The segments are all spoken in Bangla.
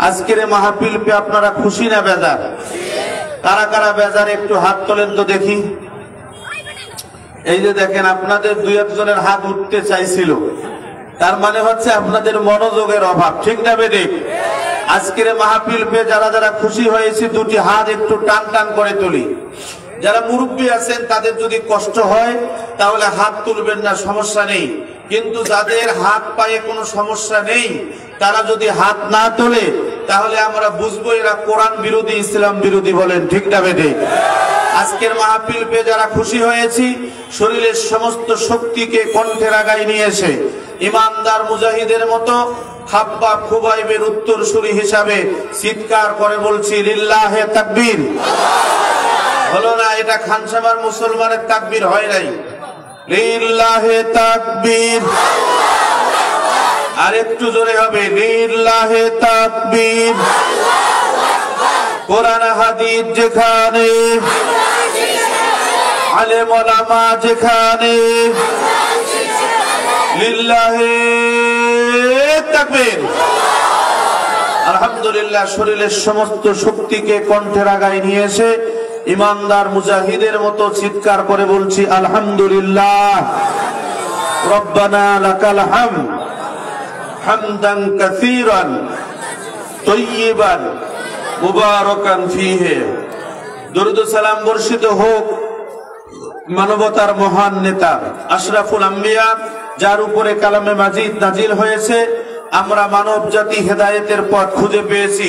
আজকের মাহফিল পে আপনারা খুশি না বেজার? কারা কারা বেজার একটু হাত তোলেন তো দেখি। এই যে দেখেন, আপনাদের দুই একজনের হাত উঠতে চাইছিল, তার মানে হচ্ছে আপনাদের মনোযোগের অভাব, ঠিক না বেঠিক? আজকের মাহফিল পে যারা যারা খুশি হয়েছে দুটি হাত একটু টান টান করে তুলি। যারা মুরব্বী আছেন তাদের যদি কষ্ট হয় তাহলে হাত তুলবেন না, সমস্যা নেই। কিন্তু যাদের হাত পায়ে কোনো সমস্যা নেই তারা যদি হাত না তোলে তাহলে আমরা বুঝবো এরা কোরআন বিরোধী, ইসলাম বিরোধী। বলেন ঠিক না বেঠিক? আজকের মাহফিল পে যারা খুশি হয়েছি শরীরের সমস্ত শক্তিকে কণ্ঠের আগায় নিয়ে এসে ইমানদার মুজাহিদের মতো খাব্বাব খুবাইবের উত্তরসূরি হিসাবে চিৎকার করে বলছি লিল্লাহে তাকবীর। হলো না? এটা খানসামার মুসলমানের তাকবীর হয় নাই। লিল্লাহে তাকবীর। আর একটু জোরে হবে, লিল্লাহে তাকবীর। কোরআন হাদিস যেখানে, আলেম ওলামা যেখানে, লিল্লাহে তাকবীর। আলহামদুলিল্লাহ, শরীরের সমস্ত শক্তিকে কণ্ঠের আগায় নিয়ে এসে ইমানদার মুজাহিদের মতো চিৎকার করে বলছি আলহামদুলিল্লাহ। রব্বানা লাকাল হামদ হামদান কাসীরান তাইয়িবান মুবারাকান ফীহি। দরুদ ও সালাম বর্ষিত হোক মানবতার মহান নেতা আশরাফুল আম্বিয়া, যার উপরে কালামে মাজিদ নাজিল হয়েছে। আমরা মানব জাতি হেদায়েতের পথ খুঁজে পেয়েছি,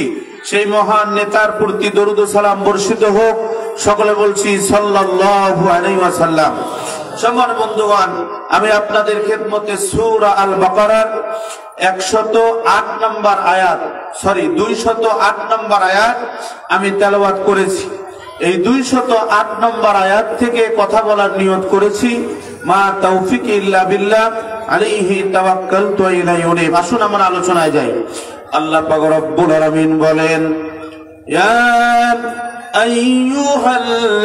সেই মহান নেতার প্রতি দরুদ ও সালাম বর্ষিত হোক। সকলে বলছি সাল্লাল্লাহু আলাইহি ওয়াসাল্লাম। সম্মানিত বন্ধুগণ, আমি আপনাদের খেদমতে সূরা আল বাকারার 108 নম্বর আয়াত, 208 নম্বর আয়াত আমি তেলাওয়াত করেছি। এই 208 নম্বর আয়াত থেকে কথা বলার নিয়ত করেছি। মা তাওফিক ইল্লা বিল্লাহ, আলাইহি তাওয়াক্কালতু ওয়া ইলাইহি উনীব। আসুন আমরা আলোচনায় যাই। আল্লাহ পাক রব্বুল আলামিন বলেন, ইয়া আইয়ুহাল্লাযীনা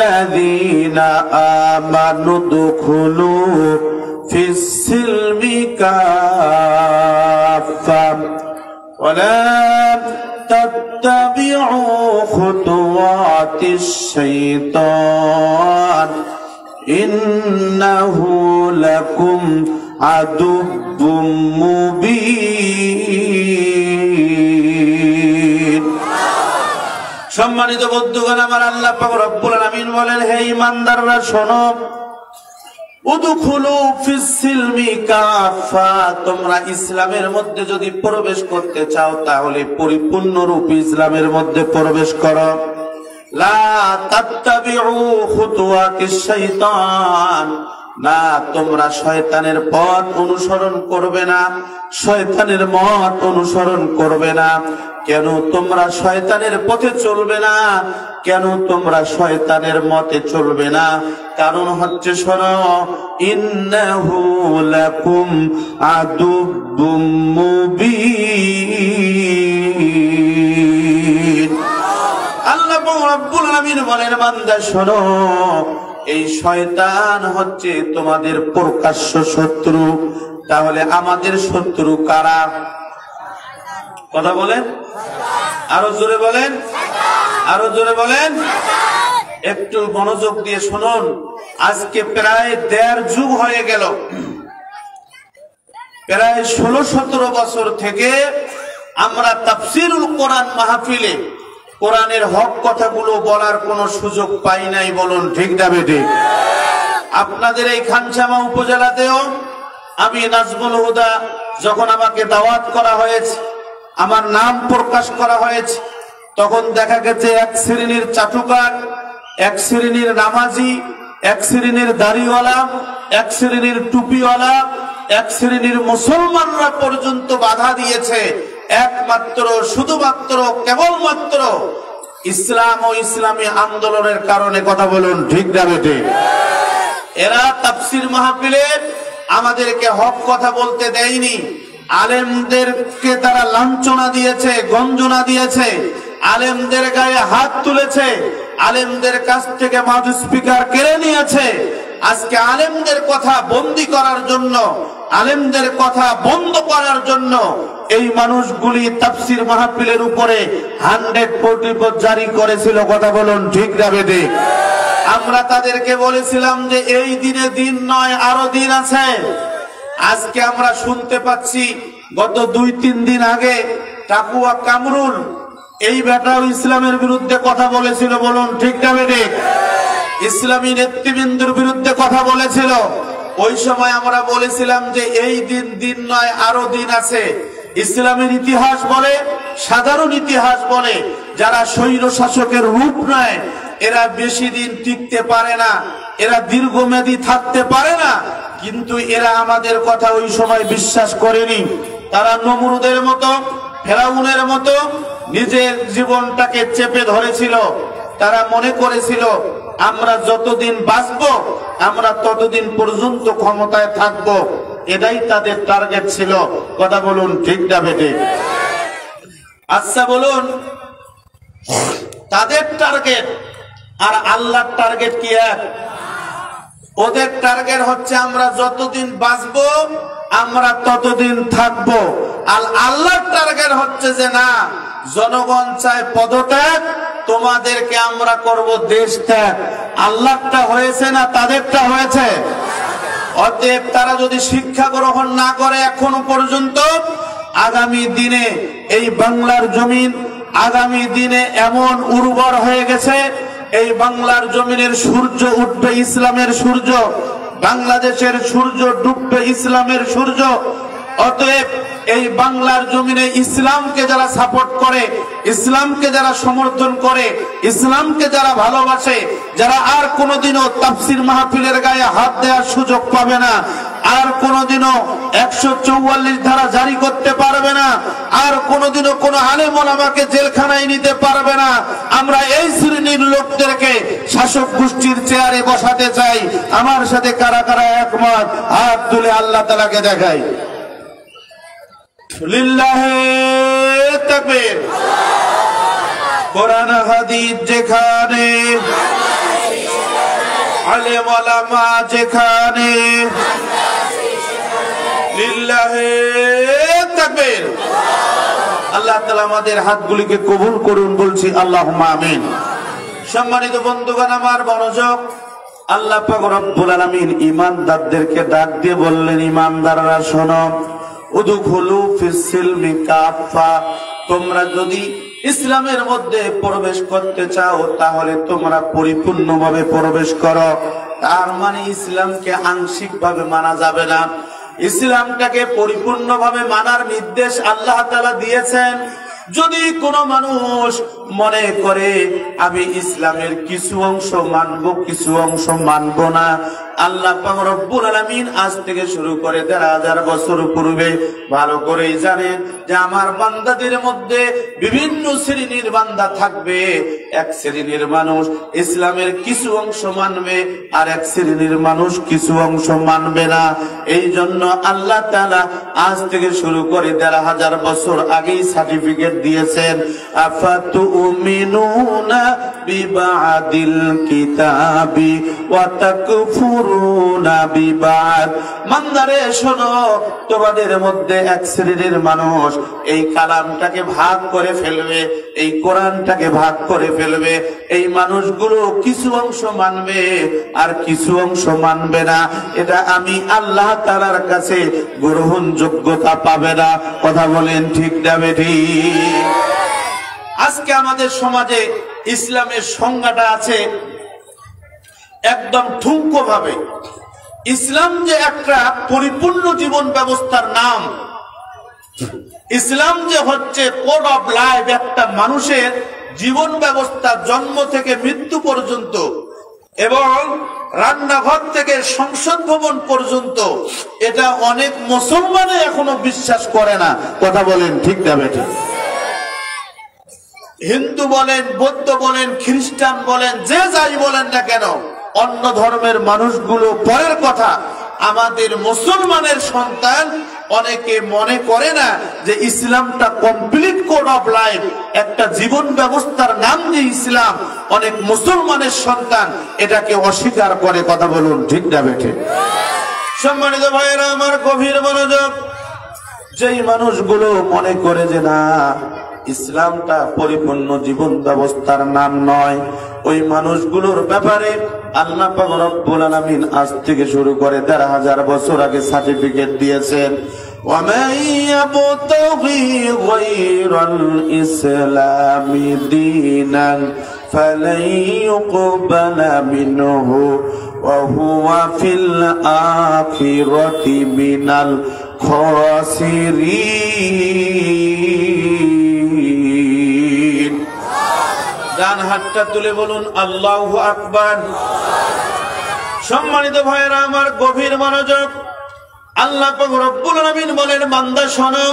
আমানু দুখুলু ফিস সিলমি কাফা ওয়া লা তাত্তাবিউ খুতুওয়াতিশ শাইতান ইন্নাহু লাকুম আদুব্বুম মুবিন। সম্মানিত বন্ধুগণ, আমার আল্লাহ পাক রব্বুল আলামিন বলেন, হে ঈমানদাররা শোনো, উদখুলু ফিস সিলমি কাফা, তোমরা ইসলামের মধ্যে যদি প্রবেশ করতে চাও তাহলে পরিপূর্ণরূপে ইসলামের মধ্যে প্রবেশ করো। লা তাত্তাবিউ খুতুওয়াতিশ শাইতান, না তোমরা শয়তানের পথ অনুসরণ করবে না, শয়তানের মত অনুসরণ করবে না। কেন তোমরা শয়তানের পথে চলবে না? কেন তোমরা শয়তানের মতে চলবে না? কারণ হচ্ছে, শোনো, ইন্নাহু লাকুম আদুব্বুম মুবিন। আল্লাহ রাব্বুল আলামিন বলেন, বান্দা শোনো, এই শয়তান হচ্ছে তোমাদের প্রকাশ্য শত্রু। তাহলে আমাদের শত্রু কারা? কথা বলেন, আরো জোরে বলেন, আরো জোরে বলেন। একটু মনোযোগ দিয়ে শুনুন। আজকে প্রায় 1.5 যুগ হয়ে গেল, প্রায় 16-17 বছর থেকে আমরা তাফসীরুল কোরআন মাহফিলে কোরআনের হক কথাগুলো বলার কোনো সুযোগ পাই নাই। বলুন ঠিক না বেঠিক? আপনাদের এই খানসামা উপজেলাতেও আমি নাজমুল হুদা, যখন আমাকে দাওয়াত করা হয়েছে, আমার নাম প্রকাশ করা হয়েছে, তখন দেখা গেছে এক শ্রেণীর চাটুকার, এক শ্রেণীর নামাজি, এক শ্রেণীর দাড়িওয়ালা, এক শ্রেণীর টুপিওয়ালা, এক শ্রেণীর মুসলমানরা পর্যন্ত বাধা দিয়েছে একমাত্র শুধুমাত্র কেবলমাত্র ইসলাম ও ইসলামী আন্দোলনের কারণে। কথা বলুন ঠিক না বেঠিক? এরা তাফসীর মাহফিলে আমাদেরকে হক কথা বলতে দেয়নি, আলেমদেরকে তারা লাঞ্ছনা দিয়েছে, গঞ্জনা দিয়েছে, আলেমদের গায়ে হাত তুলেছে, আলেমদের কাছ থেকে মাউথ স্পিকার কেড়ে নিয়েছে, আজকে আলেমদের কথা বন্দী করার জন্য, আলেমদের কথা বন্ধ করার জন্য এই মানুষগুলি তাফসীর মাহফিলের উপরে 100 জারি করেছিল। কথা বলুন ঠিক না বেঠিক? আমরা তাদেরকে বলেছিলাম যে এই দিনে দিন নয়, আরো দিন আছে। আজকে আমরা শুনতে পাচ্ছি গত 2-3 দিন আগে টাকুয়া কামরুল এই বেটাও ইসলামের বিরুদ্ধে কথা বলেছিল। বলুন ঠিক না বেঠিক? ইসলামী নেতৃবৃন্দের বিরুদ্ধে কথা বলেছিল। ওই সময় আমরা বলেছিলাম যে এই দিন দিন নয়, আরো দিন আছে। ইসলামের ইতিহাস বলে, সাধারণ ইতিহাস বলে, যারা স্বৈর শাসকের রূপ নেয় এরা বেশি দিন টিকতে পারে না, এরা দীর্ঘমেয়াদী থাকতে পারে না। কিন্তু এরা আমাদের কথা ওই সময় বিশ্বাস করেনি। তারা নমরুদের মতো, ফেরাউনের মতো নিজের জীবনটাকে চেপে ধরেছিল। তারা মনে করেছিল আমরা যতদিন বাঁচবো আমরা ততদিন পর্যন্ত ক্ষমতায় থাকবো, এটাই তাদের টার্গেট ছিল। কথা বলুন ঠিক না বেঠিক? আচ্ছা বলুন, তাদের টার্গেট আর আল্লাহর টার্গেট কি এক? ওদের টার্গেট হচ্ছে আমরা যতদিন বাঁচবো আমরা ততদিন থাকবো, আর আল্লাহর টার্গেট হচ্ছে যে না, জনগণ চায় পদত্যাগ, তোমাদেরকে আমরা করব দেশ ত্যাগ। আল্লাহটা হয়েছে না তাদেরটা হয়েছে? অতএব তারা যদি শিক্ষা গ্রহণ না করে এখনো পর্যন্ত, আগামী দিনে এই বাংলার জমিন আগামী দিনে এমন উর্বর হয়ে গেছে, এই বাংলার জমিনের সূর্য উঠবে ইসলামের সূর্য, বাংলাদেশের সূর্য ডুববে ইসলামের সূর্য। অতএব এই বাংলার জমিনে ইসলামকে যারা সাপোর্ট করে, ইসলামকে যারা সমর্থন করে, ইসলামকে যারা ভালোবাসে, যারা আর কোনোদিনও তাফসীর মাহফিলের গায়ে হাত দেওয়ার সুযোগ পাবে না, আর কোনোদিনও 144 ধারা জারি করতে পারবে না, আর কোনোদিনও কোনো আলেম ওলামাকে জেলখানায় নিতে পারবে না, আমরা এই শ্রেণীর লোকদেরকে শাসক গোষ্ঠীর চেয়ারে বসাতে চাই। আমার সাথে কারা কারা একমত হাত তুলে আল্লাহ তাআলাকে দেখাই। লিল্লাহি তাকবীর। কোরআন হাদিস যেখানে, আলেম ওলামা যেখানে, লিল্লাহি তাকবীর। আল্লাহ তাআলা আমাদের হাতগুলিকে কবুল করুন, বলছি আল্লাহুম্মা আমিন। সম্মানিত বন্ধুগণ, আমার মনোযোগ, আল্লাহ পাক রব্বুল আলামিন ঈমানদারদেরকে ডাক দিয়ে বললেন, ঈমানদাররা শোনো, উদখুলু ফিস সিলমি কাফা, তোমরা যদি ইসলামের মধ্যে প্রবেশ করতে চাও তাহলে তোমরা পরিপূর্ণভাবে প্রবেশ করো। তার মানে ইসলামকে আংশিকভাবে মানা যাবে না, ইসলামটাকে পরিপূর্ণভাবে মানার নির্দেশ আল্লাহ তাআলা দিয়েছেন। যদি কোনো মানুষ মনে করে আমি ইসলামের কিছু অংশ মানব, কিছু অংশ মানব না, আল্লাহ পাক রব্বুল আলামিন আজ থেকে শুরু করে ১৩,০০০ বছর পূর্বে ভালো করেই জানেন যে আমার বান্দাদের মধ্যে বিভিন্ন শ্রেণীর বান্দা থাকবে। এক শ্রেণীর মানুষ ইসলামের কিছু অংশ মানবে, আর এক শ্রেণীর মানুষ কিছু অংশ মানবে না। এই জন্য আল্লাহ তাআলা আজ থেকে শুরু করে ১৩,০০০ বছর আগেই সার্টিফিকেট দিয়েছেন, আফাতুমিনুনা বিবাদিল কিতাবি ওয়া তাকফুরুনা বিবাদ। বান্দারে শোনো, তোমাদের মধ্যে এক শ্রেণীর মানুষ এই কালামটাকে ভাগ করে ফেলবে, এই কোরআনটাকে ভাগ করে ফেলবে। এই মানুষগুলো কিছু অংশ মানবে আর কিছু অংশ মানবে না। এটা আমি আল্লাহ তাআলার কাছে গ্রহণযোগ্যতা পাবে না। কথা বলেন ঠিক না বেঠিক? আজকে আমাদের সমাজে ইসলামের সংজ্ঞাটা আছে একদম ঠুনকো ভাবে। ইসলাম যে একটা পরিপূর্ণ জীবন ব্যবস্থার নাম, ইসলাম যে হচ্ছে কোড অফ লাইফ, একটা মানুষের জীবন ব্যবস্থা জন্ম থেকে মৃত্যু পর্যন্ত এবং রান্নাঘর থেকে সংসদ ভবন পর্যন্ত, এটা অনেক মুসলমানে এখনো বিশ্বাস করে না। কথা বলেন ঠিক না বেঠিক? হিন্দু বলেন, বৌদ্ধ বলেন, খ্রিস্টান বলেন, যে যাই বলেন না কেন, অন্য ধর্মের মানুষগুলো পরের কথা, আমাদের মুসলমানের সন্তান অনেকে মনে করে না যে ইসলামটা কমপ্লিট কোড অফ লাইফ, একটা জীবন ব্যবস্থার নাম যে ইসলাম, অনেক মুসলমানের সন্তান এটাকে অস্বীকার করে। কথা বলুন ঠিক না বেঠে? সম্মানিত ভাইয়েরা আমার, গভীর মনোযোগ। যেই মানুষগুলো মনে করে যে না ইসলামটা পরিপূর্ণ জীবন ব্যবস্থার নাম নয়, ওই মানুষগুলোর ব্যাপারে আল্লাহ পাক রব্বুল আলামিন আজ থেকে শুরু করে ১৩,০০০ বছর আগে সার্টিফিকেট দিয়েছেন। وَمَن يَبْتَغِي غَيْرَ الْإِسْلَامِ دِينًا فَلَن يُقْبَلَ مِنْهُ وَهُوَ فِي الْآخِرَةِ مِنَ الْخَاسِرِينَ। ডান হাতটা তুলে বলুন আল্লাহু আকবার। সম্মানিত ভাইয়েরা আমার, গভীর মনোযোগ। আল্লাহ পাক রব্বুল আলামিন বলেন, বান্দা শোনো,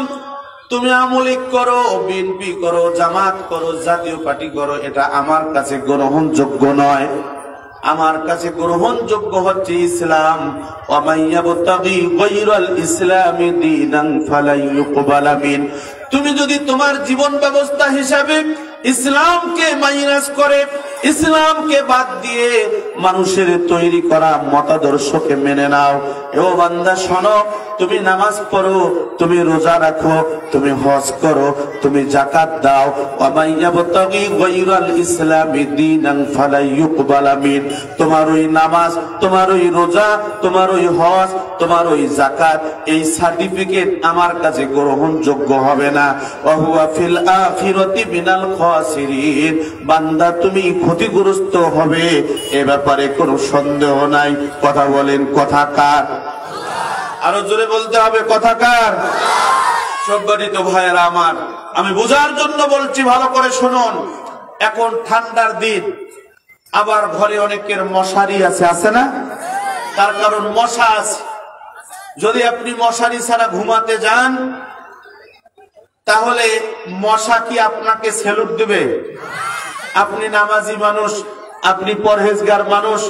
তুমি আমলিক করো, বিএনপি করো, জামাত করো, জাতীয় পার্টি করো, এটা আমার কাছে গ্রহণযোগ্য নয়। আমার কাছে গ্রহণযোগ্য হচ্ছে ইসলাম। ওয়া মান ইয়াবতাগি গায়রাল ইসলামি দীনান ফালা ইউকবালা মিন। তুমি যদি তোমার জীবন ব্যবস্থা হিসাবে ইসলামকে মাইনাস করে, ইসলামকে বাদ দিয়ে মানুষের তৈরি করা মতাদর্শকে মেনে নাও, ও বান্দা শোনো, তুমি নামাজ পড়ো, তুমি রোজা রাখো, তুমি হজ করো, তুমি যাকাত দাও, ওয়া মান ইয়াবতাগি গায়রাল ইসলামি দীনান ফালা ইউকবালা মিন। তোমার ওই নামাজ, তোমার ওই রোজা, তোমার ওই হজ, তোমার ওই যাকাত, এই সার্টিফিকেট আমার কাছে গ্রহণযোগ্য হবে না। ওয়া হুয়া ফিল আখিরাতি মিনাল খাসিরিন। বান্দা তুমি ক্ষতিগ্রস্ত হবে, এ ব্যাপারে কোনো সন্দেহ নাই। কথা বলেন, কথা কার? আরো জোরে বলতে হবে, কথা কার? সম্মানিত ভাইয়েরা আমার, আমি বোঝার জন্য বলছি, ভালো করে শুনুন। এখন ঠান্ডার দিন, আবার ঘরে অনেকের মশারি আছে, আছে না? তার কারণ মশা আছে। যদি আপনি মশারি ছাড়া ঘুমাতে যান, তাহলে মশা কি আপনাকে স্যালুট দেবে? আপনি নামাজি মানুষ, আপনি পরহেজগার মানুষ,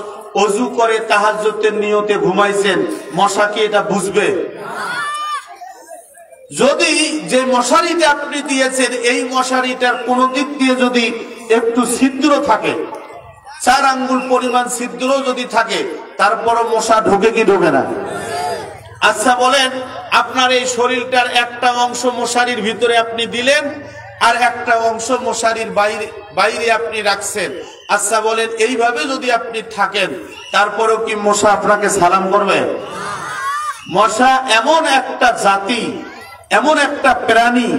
ওযু করে তাহাজ্জুদের নিয়তে ঘুমাইছেন, মশা কি এটা বুঝবে? যদি যে মশারিটা আপনি দিয়েছেন, এই মশারিটার কোন দিক দিয়ে যদি একটু ছিদ্র থাকে, 4 আঙ্গুল পরিমাণ ছিদ্র যদি থাকে, তারপরও মশা ঢোকে কি ঢোকে না? আচ্ছা বলেন, আপনার এই শরীরটার একটা অংশ মশারির ভিতরে আপনি দিলেন, আর একটা অংশ মশারির বাইরে আপনি রাখছেন। আচ্ছা বলেন, এইভাবে যদি আপনি থাকেন, তারপরেও কি মশা আপনাকে সালাম করবে? মশা এমন একটা জাতি, এমন একটা প্রাণী,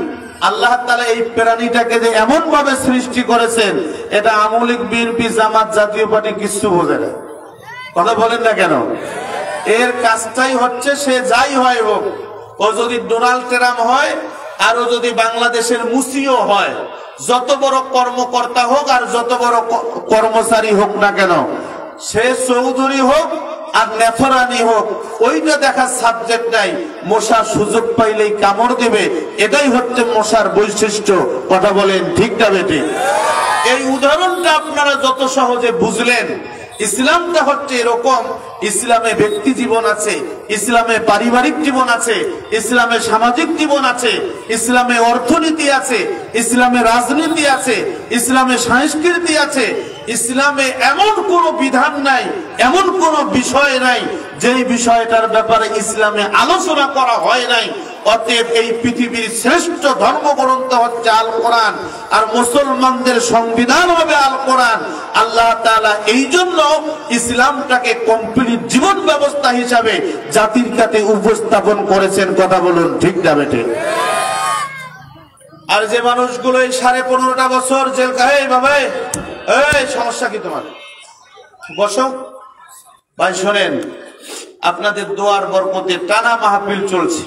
আল্লাহ তাআলা এই প্রাণীটাকে যে এমন ভাবে সৃষ্টি করেছেন, এটা আমলিক, বিএনপি, জামাত, জাতীয় পার্টি কিচ্ছু বোঝে না। কথা বলেন না কেন? এর কাজটাই হচ্ছে, সে যাই হয় হোক, ও যদি ডোনাল্ড ট্রাম্প হয়, আর ও যদি বাংলাদেশের মুসিও হয়, যত বড় কর্মকর্তা হোক আর যত বড় কর্মচারী হোক না কেন, সে চৌধুরী হোক আর নেফরানি হোক, ওইটা দেখার সাবজেক্ট নাই। মশা সুযোগ পাইলেই কামড় দিবে, এটাই হচ্ছে মশার বৈশিষ্ট্য। কথা বলেন ঠিক না বেঠিক? এই উদাহরণটা আপনারা যত সহজে বুঝলেন, ইসলামটা হচ্ছে এরকম। ইসলামে ব্যক্তি জীবন আছে, ইসলামে পারিবারিক জীবন আছে, ইসলামে সামাজিক জীবন আছে, ইসলামে অর্থনীতি আছে, ইসলামে রাজনীতি আছে, ইসলামে সংস্কৃতি আছে। ইসলামে এমন কোন বিধান নাই, এমন কোন বিষয় নাই যেই বিষয়টার ব্যাপারে ইসলামে আলোচনা করা হয় নাই। অতএব এই পৃথিবীর শ্রেষ্ঠ ধর্মগ্রন্থ হচ্ছে আল কোরআন, আর মুসলমানদের সংবিধান হবে আল কোরআন। আল্লাহ তাআলা এই জন্য ইসলামটাকে কমপ্লিট জীবন ব্যবস্থা হিসাবে জাতির কাছে উপস্থাপন করেছেন। কথা বলুন ঠিক না বেটে? আর যে মানুষগুলো এই 15.5 বছর জেল খায়, বাবা এই সমস্যা কি তোমার? বসো ভাই, শোনেন, আপনাদের দোয়ার বরকতে টানা মাহফিল চলছে,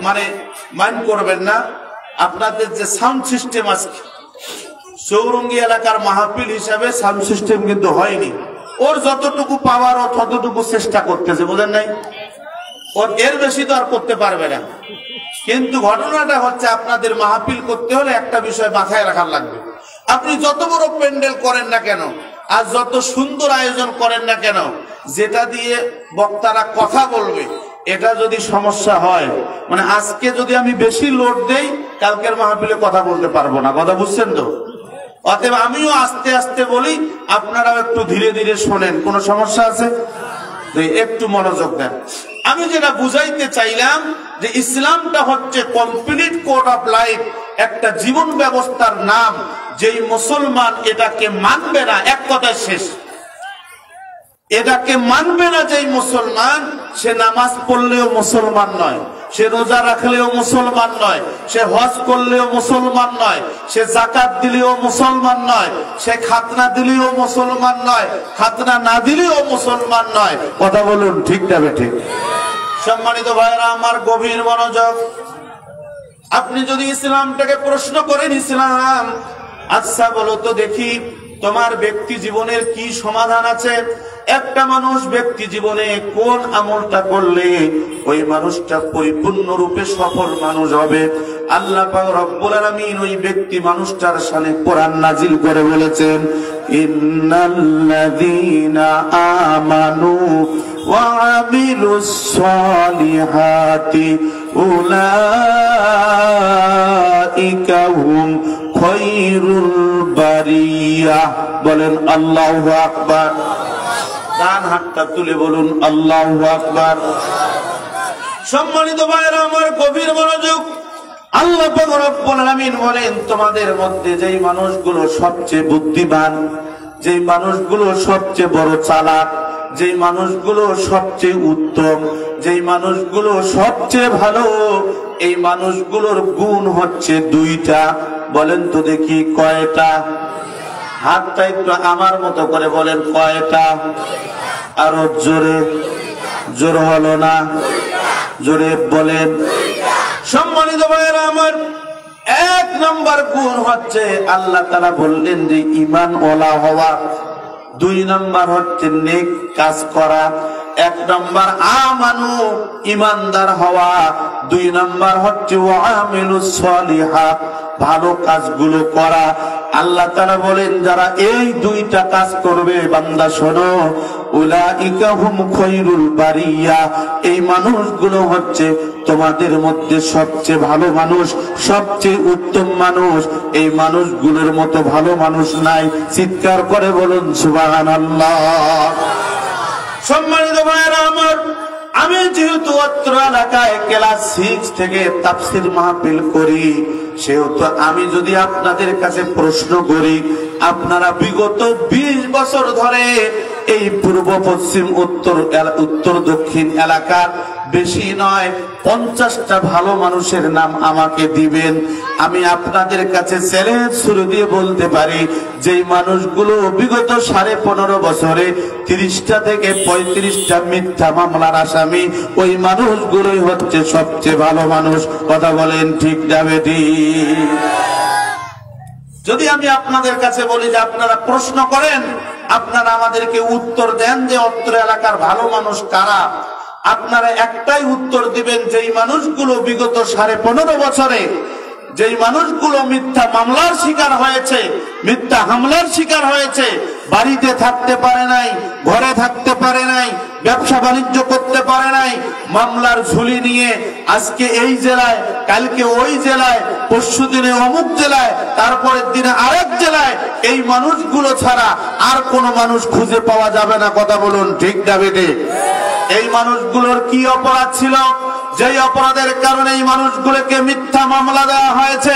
মানে মাইন্ড করবেন না। আপনাদের যে সাউন্ড সিস্টেম আছে, চৌরঙ্গি এলাকার মাহফিল হিসাবে সাউন্ড সিস্টেম কিন্তু হয়নি। ওর যতটুকু পাওয়ার ও ততটুকু চেষ্টা করতেছে, বুঝেন নাই? ওর এর বেশি তো আর করতে পারবে না। কিন্তু ঘটনাটা হচ্ছে, আপনাদের মাহফিল করতে হলে একটা বিষয় মাথায় রাখার লাগবে। আপনি যত বড় প্যান্ডেল করেন না কেন, আর যত সুন্দর আয়োজন করেন না কেন, যেটা দিয়ে বক্তারা কথা বলবে, এটা যদি সমস্যা হয়, মানে আজকে যদি আমি বেশি লোড দেই, কালকের মাহফিলে কথা বলতে পারবো না। কথা বুঝছেন তো? অতএব আমিও আস্তে আস্তে বলি, আপনারাও একটু ধীরে ধীরে শোনেন। কোনো সমস্যা আছে? একটু মনোযোগ দেন। আমি যেটা বুঝাইতে চাইলাম যে ইসলামটা হচ্ছে কমপ্লিট কোড অফ লাইফ, একটা জীবন ব্যবস্থার নাম। যেই মুসলমান এটাকে মানবে না, এক কথায় শেষ। এটাকে মানবে না যেই মুসলমান, সে নামাজ পড়লেও মুসলমান নয়, সে রোজা রাখলেও মুসলমান নয়, সে হজ করলেও মুসলমান নয়, সে যাকাত দিলেও মুসলমান নয়, সে খাতনা দিলেও মুসলমান নয়, খাতনা না দিলেও মুসলমান নয়। কথা বলুন, ঠিক না বেঠিক? সম্মানিত ভাইরা আমার, গভীর মনোযোগ। আপনি যদি ইসলামটাকে প্রশ্ন করেন, ইসলাম আচ্ছা বলো তো দেখি তোমার ব্যক্তি জীবনের কি সমাধান আছে? একটা মানুষ ব্যক্তি জীবনে কোন আমলটা করলে ওই মানুষটা পরিপূর্ণরূপে সফল মানুষ হবে? আল্লাহ পাক রব্বুল আলামিন ওই ব্যক্তি মানুষটার শানে কোরআন নাজিল করে বলেছেন, ইন্নাল্লাযীনা আমানু ওয়া আমিলুস সালিহাতি উলাইকা হুম খায়রুল বারিয়াহ। বলেন আল্লাহু আকবার। ডান হাতটা তুলে বলুন আল্লাহু আকবার। সম্মানিত ভাইরা আমার, গভীর মনোযোগ। আল্লাহ পাক রব্বুল আলামিন বলেন, তোমাদের মধ্যে যেই মানুষগুলো সবচেয়ে বুদ্ধিমান, যেই মানুষগুলো সবচেয়ে বড় চালাক, যেই মানুষগুলো সবচেয়ে উত্তম, যেই মানুষগুলো সবচেয়ে ভালো, এই মানুষগুলোর গুণ হচ্ছে দুইটা। বলেন তো দেখি কয়টা? হাতটা একটু আমার মতো করে বলেন, কয়টা? আরো জোরে। জোর হলো না, জোরে বলেন। সম্মানিত ভাইয়েরা আমার, এক নম্বর গুণ হচ্ছে আল্লাহ তাআলা বললেন যে ঈমান ওয়ালা হওয়া। দুই নম্বর হচ্ছে নেক কাজ করা। এক নম্বর আমানু, ঈমানদার হওয়া। দুই নম্বর হচ্ছে ওয়া আমিলুস সালিহাত, ভালো কাজগুলো করা। আল্লাহ তাআলা বলেন যারা এই দুইটা কাজ করবে, বান্দা শোনো, উলাইকা হুম খায়রুল বারিয়া, এই মানুষগুলো হচ্ছে তোমাদের মধ্যে সবচেয়ে ভালো মানুষ, সবচেয়ে উত্তম মানুষ। এই মানুষগুলোর মতো ভালো মানুষ নাই। চিৎকার করে বলুন সুবহানাল্লাহ। সম্মানিত ভাইরা আমার, আমি যেহেতু অত্র এলাকায় ক্লাস 6 থেকে তাফসীর মাহফিল করি, সেহেতু আমি যদি আপনাদের কাছে প্রশ্ন করি, আপনারা বিগত 20 বছর ধরে এই পূর্ব পশ্চিম উত্তর দক্ষিণ এলাকার বেশি নয় 50টা ভালো মানুষের নাম আমাকে দিবেন। আমি আপনাদের কাছে চ্যালেঞ্জ শুরু দিয়ে বলতে পারি, যেই মানুষগুলো বিগত 15.5 বছরে 30টা থেকে 35টা মিথ্যা মামলার আসামি, ওই মানুষগুলোই হচ্ছে সবচেয়ে ভালো মানুষ। কথা বলেন ঠিক যাবে? যদি আমি আপনাদের কাছে বলি যে আপনারা প্রশ্ন করেন, আপনারা আমাদেরকে উত্তর দেন যে অত্র এলাকার ভালো মানুষ কারা, আপনারা একটাই উত্তর দিবেন, যেই মানুষগুলো বিগত 15.5 বছরে, যেই মানুষগুলো মিথ্যা মামলার শিকার হয়েছে, মিথ্যা হামলার শিকার হয়েছে, বাড়িতে থাকতে পারে নাই, ঘরে থাকতে পারে নাই, ব্যবসা বাণিজ্য করতে পারে নাই, মামলার ঝুলি নিয়ে আজকে এই জেলায়, কালকে ওই জেলায়, পরশু দিনে অমুক জেলায়, তারপরের দিনে আরেক জেলায়, এই মানুষগুলো ছাড়া আর কোনো মানুষ খুঁজে পাওয়া যাবে না। কথা বলুন ঠিক না বেঠিক? এই মানুষগুলোর কি অপরাধ ছিল? যেই অপরাধের কারণে এই মানুষগুলোকে মিথ্যা মামলা দেওয়া হয়েছে,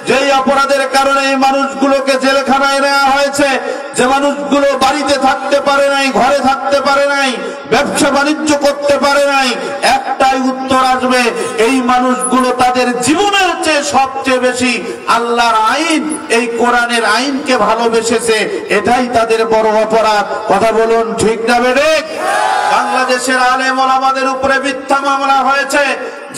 যেই অপরাধের কারণে এই মানুষগুলোকে জেলখানায় নেওয়া হয়েছে, যে মানুষগুলো বাড়িতে থাকতে পারে নাই, ঘরে থাকতে পারে নাই, ব্যবসা বাণিজ্য করতে পারে নাই, একটাই উত্তর আসবে, এই মানুষগুলো তাদের জীবনের চেয়ে সবচেয়ে বেশি আল্লাহর আইন, এই কোরআনের আইনকে ভালোবেসেছে। এটাই তাদের বড় অপরাধ। কথা বলুন ঠিক না বেঠিক? বাংলাদেশের আলেম ওলামাদের উপরে মিথ্যা মামলা হয়েছে,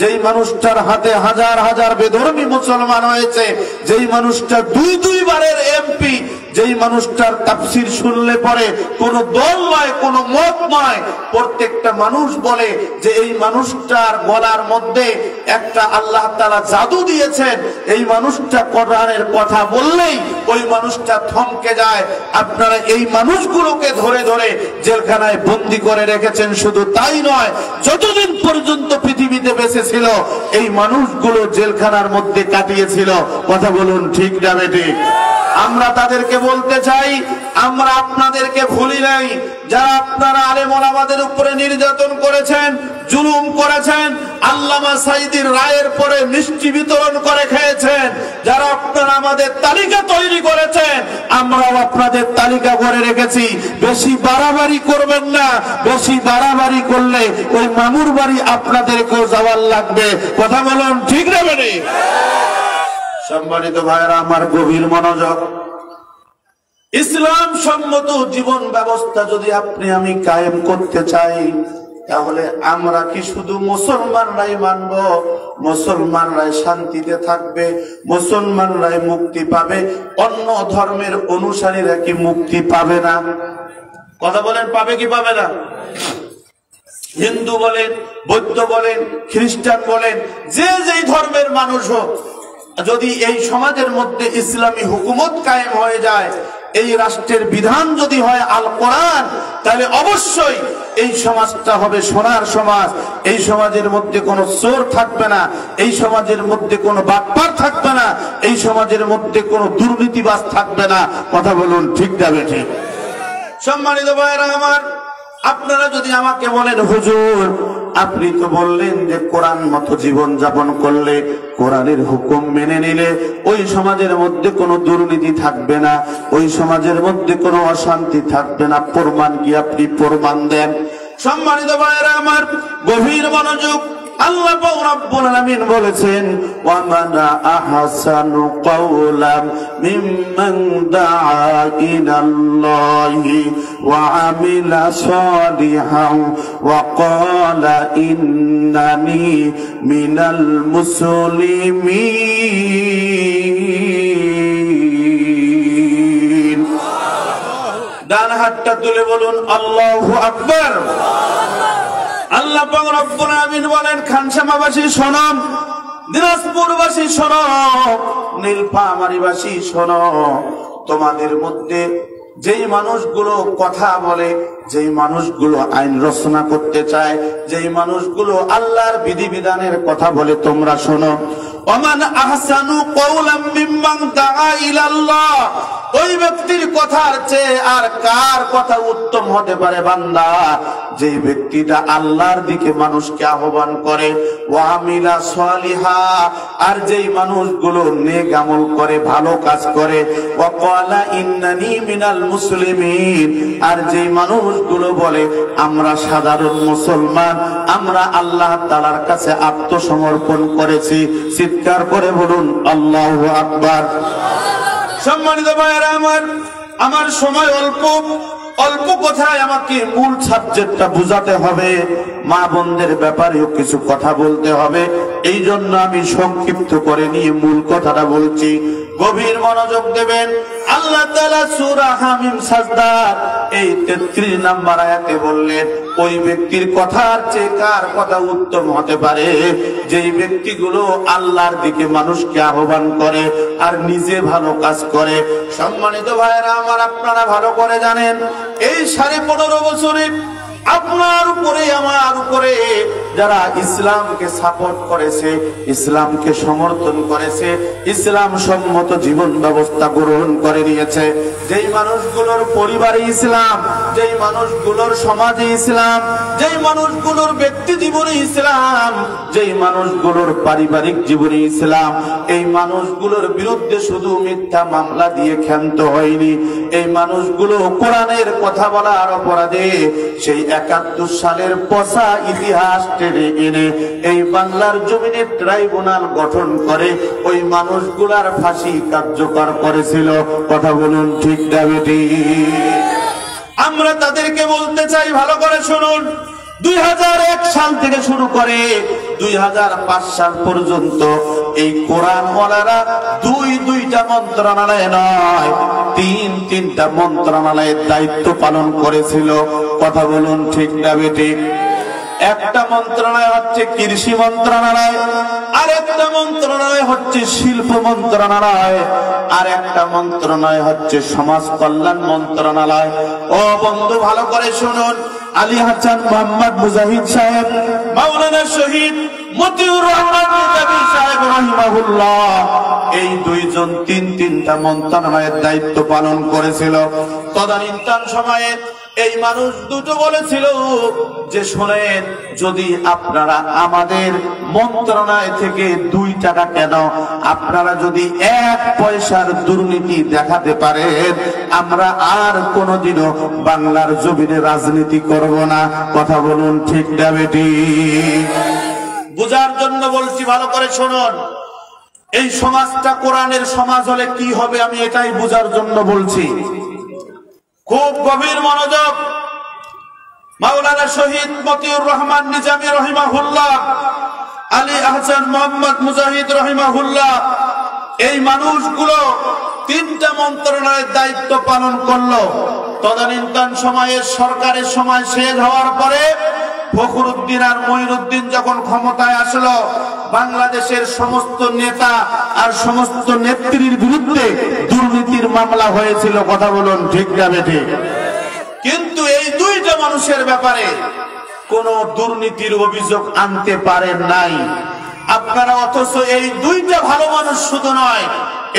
যেই মানুষটার হাতে হাজার হাজার বেধর্মী মুসলমান হয়েছে, যেই মানুষটা দুই বারের এমপি, যেই মানুষটার তাফসীর শুনলে পরে কোন দল নয়, কোন মত নয়, প্রত্যেকটা মানুষ বলে যে এই মানুষটার গলার মধ্যে একটা আল্লাহ তাআলা জাদু দিয়েছেন, এই মানুষটা কোরআনের কথা বললেই ওই মানুষটা থমকে যায়। আপনারা এই মানুষগুলোকে ধরে ধরে জেলখানায় বন্দী করে রেখেছেন। শুধু তাই নয়, যতদিন পর্যন্ত পৃথিবীতে বেঁচে ছিল এই মানুষগুলো জেলখানার মধ্যে কাটিয়েছিল। কথা বলুন ঠিক না বেঠিক? আমরা তাদেরকে বলতে চাই, আমরা আপনাদেরকে ভুলি নাই। যারা আপনারা আলেম ওলামাদের উপরে নির্যাতন করেছেন, জুলুম করেছেন, আল্লামা সাঈদীর রায়ের পরে মিষ্টি বিতরণ করে খেয়েছেন, যারা আপনারা আমাদের তালিকা তৈরি করেছেন, আমরাও আপনাদের তালিকা করে রেখেছি। বেশি বাড়াবাড়ি করবেন না, বেশি বাড়াবাড়ি করলে ওই মামুর বাড়ি আপনাদেরকেও যাওয়ার লাগবে। কথা বলুন ঠিক না বেঠিক? সম্মানিত ভাইরা আমার, গভীর মনোযোগ। ইসলাম সম্মত জীবন ব্যবস্থা যদি আপনি আমি কায়েম করতে চাই, তাহলে আমরা কি শুধু মুসলমানরাই মানব, মুসলমানরাই শান্তিতে থাকবে, মুসলমানরাই মুক্তি পাবে, অন্য ধর্মের অনুসারীরা কি মুক্তি পাবে না? কথা বলেন, পাবে কি পাবে না? হিন্দু বলেন, বৌদ্ধ বলেন, খ্রিস্টান বলেন, যে যেই ধর্মের মানুষ হোক, যদি এই সমাজের মধ্যে ইসলামী হুকুমত কায়েম হয়ে যায়, এই রাষ্ট্রের বিধান যদি হয় আল কোরআন, তাহলে অবশ্যই এই সমাজটা হবে সোনার সমাজ। এই সমাজের মধ্যে কোনো চোর থাকবে না, এই সমাজের মধ্যে কোনো বাটপার থাকবে না, এই সমাজের মধ্যে কোনো দুর্নীতিবাজ থাকবে না। কথা বলুন ঠিক না বেঠিক? সম্মানিত ভাইরা আমার, আপনারা যদি আমাকে বলেন, হুজুর আপনি তো বললেন যে কোরআন মতো জীবন যাপন করলে, কোরআনের হুকুম মেনে নিলে ওই সমাজের মধ্যে কোনো দুর্নীতি থাকবে না, ওই সমাজের মধ্যে কোনো অশান্তি থাকবে না, প্রমাণ কি? আপনি প্রমাণ দেন। সম্মানিত ভাইরা আমার, গভীর মনোযোগ। আল্লাহ রাব্বুল আলামিন বলেছেন, ওয়া মান আহসানু কাওলাম মিম্মান দাআ ইলাল্লাহি ওয়া আমিলা সালিহান ওয়া ক্বালা ইন্নানি মিনাল মুসলিমিন। ডান হাতটা তুলে বলুন আল্লাহু আকবার। আল্লাহ পাক রব্বুল আলামিন বলেন, খানসামাবাসী শোনো, দিনাজপুরবাসী শোনো, নীলফামারীবাসী শোনো, তোমাদের মধ্যে যেই মানুষগুলো কথা বলে, যেই মানুষগুলো আইন রচনা করতে চায়, যেই মানুষগুলো আল্লাহর বিধিবিধানের কথা বলে, তোমরা শোনো। ওমান আহসানু কাওলাম মিম্মান দাআ ইলাল্লাহ, ওই ব্যক্তির কথার চেয়ে আর কার কথা উত্তম হতে পারে বান্দা? যেই ব্যক্তিটা আল্লাহর দিকে মানুষকে আহ্বান করে, ওয়া আমিলা সালিহা, আর যেই মানুষগুলো নেক আমল করে, ভালো কাজ করে, ওয়া ক্বালা ইন্নানি মিনাল মুসলিমিন, আর যেই মানুষগুলো বলে আমরা সাধারণ মুসলমান, আমরা আল্লাহ তাআলার কাছে আত্মসমর্পণ করেছি। চিৎকার করে বলুন আল্লাহু আকবার। সম্মানিত ভাইরা আমার, আমার সময় অল্প, অল্প কথায় আমাকে মূল সাবজেক্টটা বুঝাতে হবে, মা বোনদের ব্যাপারেও কিছু কথা বলতে হবে। এই জন্য আমি সংক্ষিপ্ত করে নিয়ে মূল কথাটা বলছি। গভীর মনোযোগ দেবেন। আল্লাহ তাআলা সূরা হামিম সাজদার এই 33 নম্বর আয়াতে বললেন, ওই ব্যক্তির কথার চেয়ে কার কথা উত্তম হতে পারে? যেই ব্যক্তিগুলো আল্লাহর দিকে মানুষকে আহ্বান করে আর নিজে ভালো কাজ করে। সম্মানিত ভাইরা আমার, আপনারা ভালো করে জানেন, এই 15.5 বছরে আপনার উপরে আমার উপরে যারা ইসলামকে সাপোর্ট করেছে, ইসলামকে সমর্থন করেছে, ইসলাম সম্মত জীবন ব্যবস্থা গ্রহণ করে নিয়েছে, যেই মানুষগুলোর পরিবারে ইসলাম, যেই মানুষগুলোর সমাজে ইসলাম, যেই মানুষগুলোর ব্যক্তি জীবনে ইসলাম, যেই মানুষগুলোর পারিবারিক জীবনে ইসলাম, এই মানুষগুলোর বিরুদ্ধে শুধু মিথ্যা মামলা দিয়ে ক্ষান্ত হয়নি। এই মানুষগুলো কোরআনের কথা বলার অপরাধে সেই 71 সালের পচা ইতিহাস টেনে এনে এই বাংলার জমিনে ট্রাইব্যুনাল গঠন করে ওই মানুষগুলার ফাঁসি কার্যকর করেছিল। কথা বলুন ঠিক না বেঠিক? আমরা তাদেরকে বলতে চাই, ভালো করে শুনুন, 2001 সাল থেকে শুরু করে 2005 সাল পর্যন্ত এই কোরআন ওয়ালারা দুইটা মন্ত্রণালয় নয়, তিনটা মন্ত্রণালয়ের দায়িত্ব পালন করেছিল। কথা বলুন ঠিক না বেঠিক? একটা মন্ত্রণালয় হচ্ছে কৃষি মন্ত্রণালয়, আর একটা মন্ত্রণালয় হচ্ছে শিল্প মন্ত্রণালয়, আর একটা মন্ত্রণালয় হচ্ছে সমাজ কল্যাণ মন্ত্রণালয়। ও বন্ধু, ভালো করে শুনুন, আলী হাসান মোহাম্মদ মুজাহিদ সাহেব, মাওলানা শহীদ মতিউর রহমান নিজামী সাহেব রাহিমাহুল্লাহ, এই দুইজন তিনটা মন্ত্রণালয়ের দায়িত্ব পালন করেছিল। তদানীন্তন সময়ে এই মানুষ দুটো বলেছিল যে শোনেন, যদি আপনারা আমাদের মন্ত্রণালয় থেকে 2 টাকা কেন, আপনারা যদি 1 পয়সার দুর্নীতি দেখাতে পারেন, আমরা আর কোনোদিনও বাংলার জমিনে রাজনীতি করব না। কথা বলুন ঠিক না বেঠিক? বুঝার জন্য বলছি, ভালো করে শুনুন। এই সমাজটা কোরআনের সমাজ হলে কি হবে, আমি এটাই বুঝার জন্য বলছি। খুব গভীর মনোযোগ। মাওলানা শহীদ মতিউর রহমান নিজামী রহিমাহুল্লাহ, আলী আহসান মোহাম্মদ মুজাহিদ রহিমাহুল্লাহ, এই মানুষগুলো 3টা মন্ত্রণালয়ের দায়িত্ব পালন করলো। তদানীন্তন সময়ে সরকারের সময় শেষ হওয়ার পরে ফখরুদ্দিন আর মঈনুদ্দিন যখন ক্ষমতায় আসলো, বাংলাদেশের সমস্ত নেতা আর সমস্ত নেত্রীর বিরুদ্ধে দুর্নীতির মামলা হয়েছিল। কথা বলুন ঠিক না বেঠিক? কিন্তু এই 2টা মানুষের ব্যাপারে কোন দুর্নীতির অভিযোগ আনতে পারেন নাই আপনারা। অথচ এই 2টা ভালো মানুষ শুধু নয়,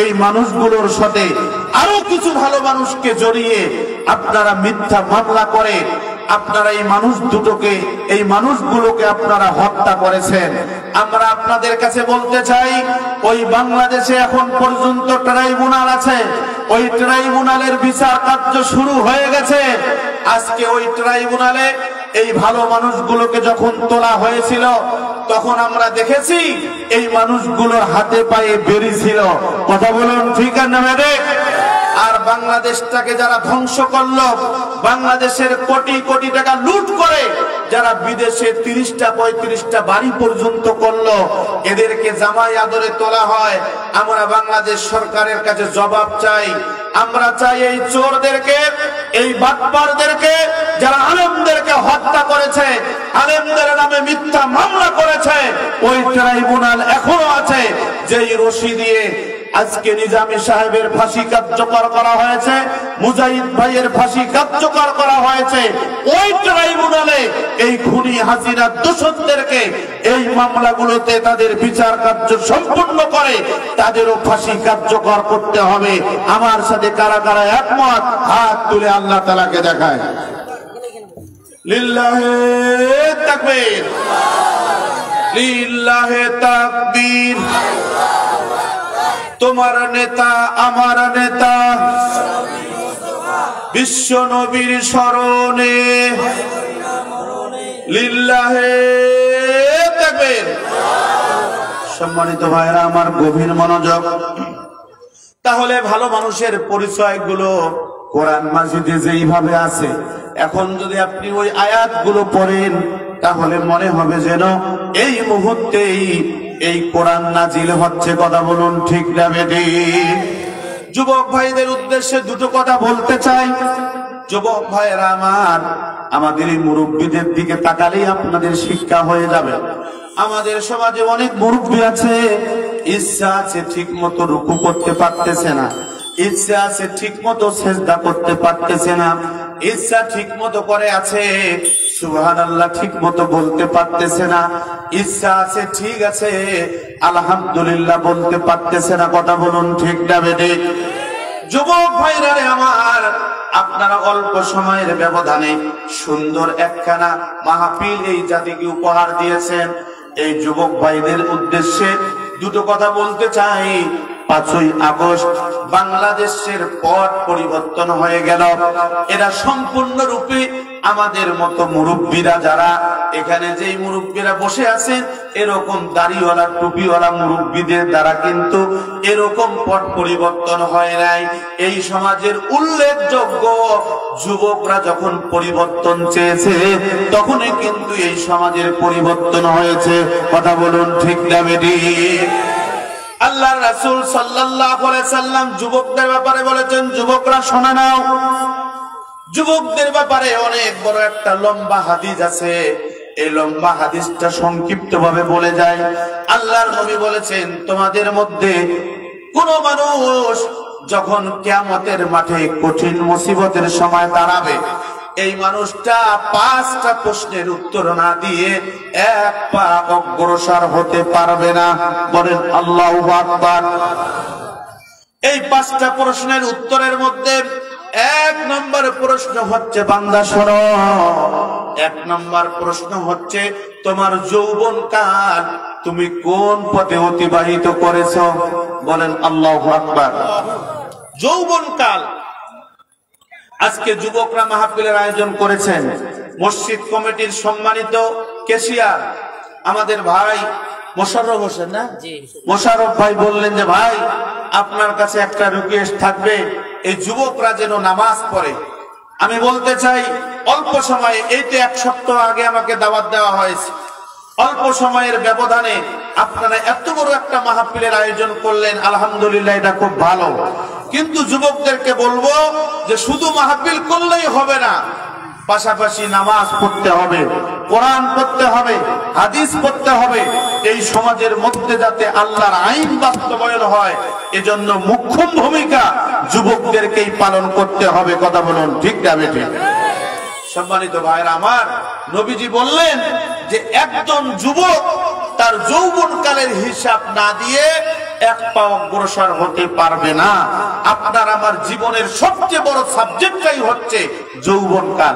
এই মানুষগুলোর সাথে আরো কিছু ভালো মানুষকে জড়িয়ে আপনারা মিথ্যা মামলা করে আপনারা এই মানুষগুলোকে আপনারা হত্যা করেছেন। আমরা আপনাদের কাছে বলতে চাই, ওই বাংলাদেশে এখন পর্যন্ত ট্রাইব্যুনাল আছে, ওই ট্রাইব্যুনালের বিচার কার্য শুরু হয়ে গেছে। আজকে ওই ট্রাইব্যুনালে এই ভালো মানুষগুলোকে যখন তোলা হয়েছিল, তখন আমরা দেখেছি এই মানুষগুলোর হাতে পায়ে বেরি ছিল। কথা বলুন ঠিক না বেঠিক? আর বাংলাদেশটাকে যারা ধ্বংস করলো, বাংলাদেশের কোটি কোটি টাকা লুট করে যারা বিদেশে 30টা-35টা বাড়ি পর্যন্ত করলো, এদেরকে জামাই আদরে তোলা হয়। আমরা বাংলাদেশ সরকারের কাছে জবাব চাই। আমরা চাই এই চোরদেরকে, এই বাটপারদেরকে, যারা আলেমদেরকে হত্যা করেছে, আলেমদের নামে মিথ্যা মামলা করেছে, ওই ট্রাইব্যুনাল এখনো আছে। যেই রশি দিয়ে আজকে নিজামী সাহেবের ফাঁসি কার্যকর করা হয়েছে, মুজাহিদ ভাইয়ের ফাঁসি কার্যকর করা হয়েছে, ওই ট্রাইব্যুনালে এই খুনি হাসিনা দোষরদেরকে এই মামলাগুলোতে তাদের বিচার কার্য সম্পূর্ণ করে তাদেরও ফাঁসি কার্যকর করতে হবে। আমার সাথে কারা কারা একমত, হাত তুলে আল্লাহ তাআলাকে দেখায়। লিল্লাহে তাকবীর, লিল্লাহে তাকবীর। তোমার নেতা আমার নেতা বিশ্ব নবীর স্মরণে, লিল্লাহে তাকবীর। সম্মানিত ভাইরা আমার, গভীর মনোযোগ। তাহলে ভালো মানুষের পরিচয়গুলো কোরআন মাজিদে যেইভাবে আছে, এখন যদি আপনি ওই আয়াতগুলো পড়েন, তাহলে মনে হবে যেন এই মুহূর্তেই এই কোরআন নাজিল হচ্ছে। কথা বলুন ঠিক না বেঠিক? যুবক ভাইদের উদ্দেশ্যে দুটো কথা বলতে চাই। যুবক ভাইয়েরা আমার, আমাদের এই মুরব্বীদের দিকে তাকালেই আপনাদের শিক্ষা হয়ে যাবে। আমাদের সমাজে অনেক মুরব্বী আছে, ইচ্ছা আছে ঠিক মতো রুকু করতে পারতেছে না, ইচ্ছা আছে ঠিক মতো সেজদা করতে পারতেছে না, ইচ্ছা ঠিক মতো করে আছে সুবহানাল্লাহ ঠিক মতো বলতে পারতেছে না, ইচ্ছা আছে ঠিক আছে আলহামদুলিল্লাহ বলতে পারতেছে না। কথা বলুন ঠিক না বেঠিক? যুবক ভাইরা আমার, আপনারা অল্প সময়ের ব্যবধানে সুন্দর একখানা মাহফিল এই জাতিকে উপহার দিয়েছেন। এই যুবক ভাইদের উদ্দেশ্যে দুটো কথা বলতে চাই। 5ই আগস্ট বাংলাদেশের পট পরিবর্তন হয়ে গেল। এরা সম্পূর্ণরূপে আমাদের মতো মুরব্বীরা, যারা এখানে যেই মুরব্বীরা বসে আছেন, এরকম দাড়িওয়ালা টুপিওয়ালা মুরব্বীদের দ্বারা কিন্তু এরকম পট পরিবর্তন হয় নাই। এই সমাজের উল্লেখযোগ্য যুবকরা যখন পরিবর্তন চেয়েছে, তখনই কিন্তু এই সমাজের পরিবর্তন হয়েছে। কথা বলুন ঠিক না বেঠিক? আল্লাহর রাসূল সাল্লাল্লাহু আলাইহি সাল্লাম যুবকদের ব্যাপারে বলেছেন, যুবকরা শুনে নাও। যুবকদের ব্যাপারে অনেক বড় একটা লম্বা হাদিস আছে। এই লম্বা হাদিসটা সংক্ষিপ্ত ভাবে বলে যায়। আল্লাহর নবী বলেছেন, তোমাদের মধ্যে কোন মানুষ যখন কিয়ামতের মাঠে কঠিন মুসিবতের সময় দাঁড়াবে, এই মানুষটা 5টা প্রশ্নের উত্তর না দিয়ে এক পা অগ্রসর হতে পারবে না। বলেন আল্লাহু আকবার। এই 5টা প্রশ্নের উত্তরের মধ্যে 1 নম্বর প্রশ্ন হচ্ছে, বান্দা শোনো, 1 নম্বর প্রশ্ন হচ্ছে তোমার যৌবনকাল তুমি কোন পথে অতিবাহিত করেছো? বলেন আল্লাহু আকবার। যৌবনকাল। আজকে যুবকরা মাহফিলের আয়োজন করেছেন। মসজিদ কমিটির সম্মানিত ক্যাশিয়ার আমাদের ভাই মোশাররফ হোসেন, না মোশাররফ ভাই বললেন যে ভাই আপনার কাছে একটা রিকোয়েস্ট থাকবে, এই যুবকরা যেন নামাজ পড়ে। আমি বলতে চাই, অল্প সময়ে, এই তো 1 সপ্তাহ আগে আমাকে দাওয়াত দেওয়া হয়েছে, অল্প সময়ের ব্যবধানে আপনারা এত বড় একটা মাহফিলের আয়োজন করলেন, আলহামদুলিল্লাহ, এটা খুব ভালো। কিন্তু যুবকদেরকে বলবো যে শুধু মাহফিল করলেই হবে না, পাশাপাশি নামাজ পড়তে হবে, কোরআন পড়তে হবে, হাদিস পড়তে হবে। এই সমাজের মধ্যে যাতে আল্লাহর আইন বাস্তবায়ন হয়, এজন্য মুখ্য ভূমিকা যুবকদেরকেই পালন করতে হবে। কথা বলুন, ঠিক না বেঠিক? সম্মানিত ভাইরা আমার, নবীজি বললেন যে একজন যুবক তার যৌবনকালের হিসাব না দিয়ে 1 পা অগ্রসর হতে পারবে না। আপনার আমার জীবনের সবচেয়ে বড় সাবজেক্টটাই হচ্ছে যৌবনকাল।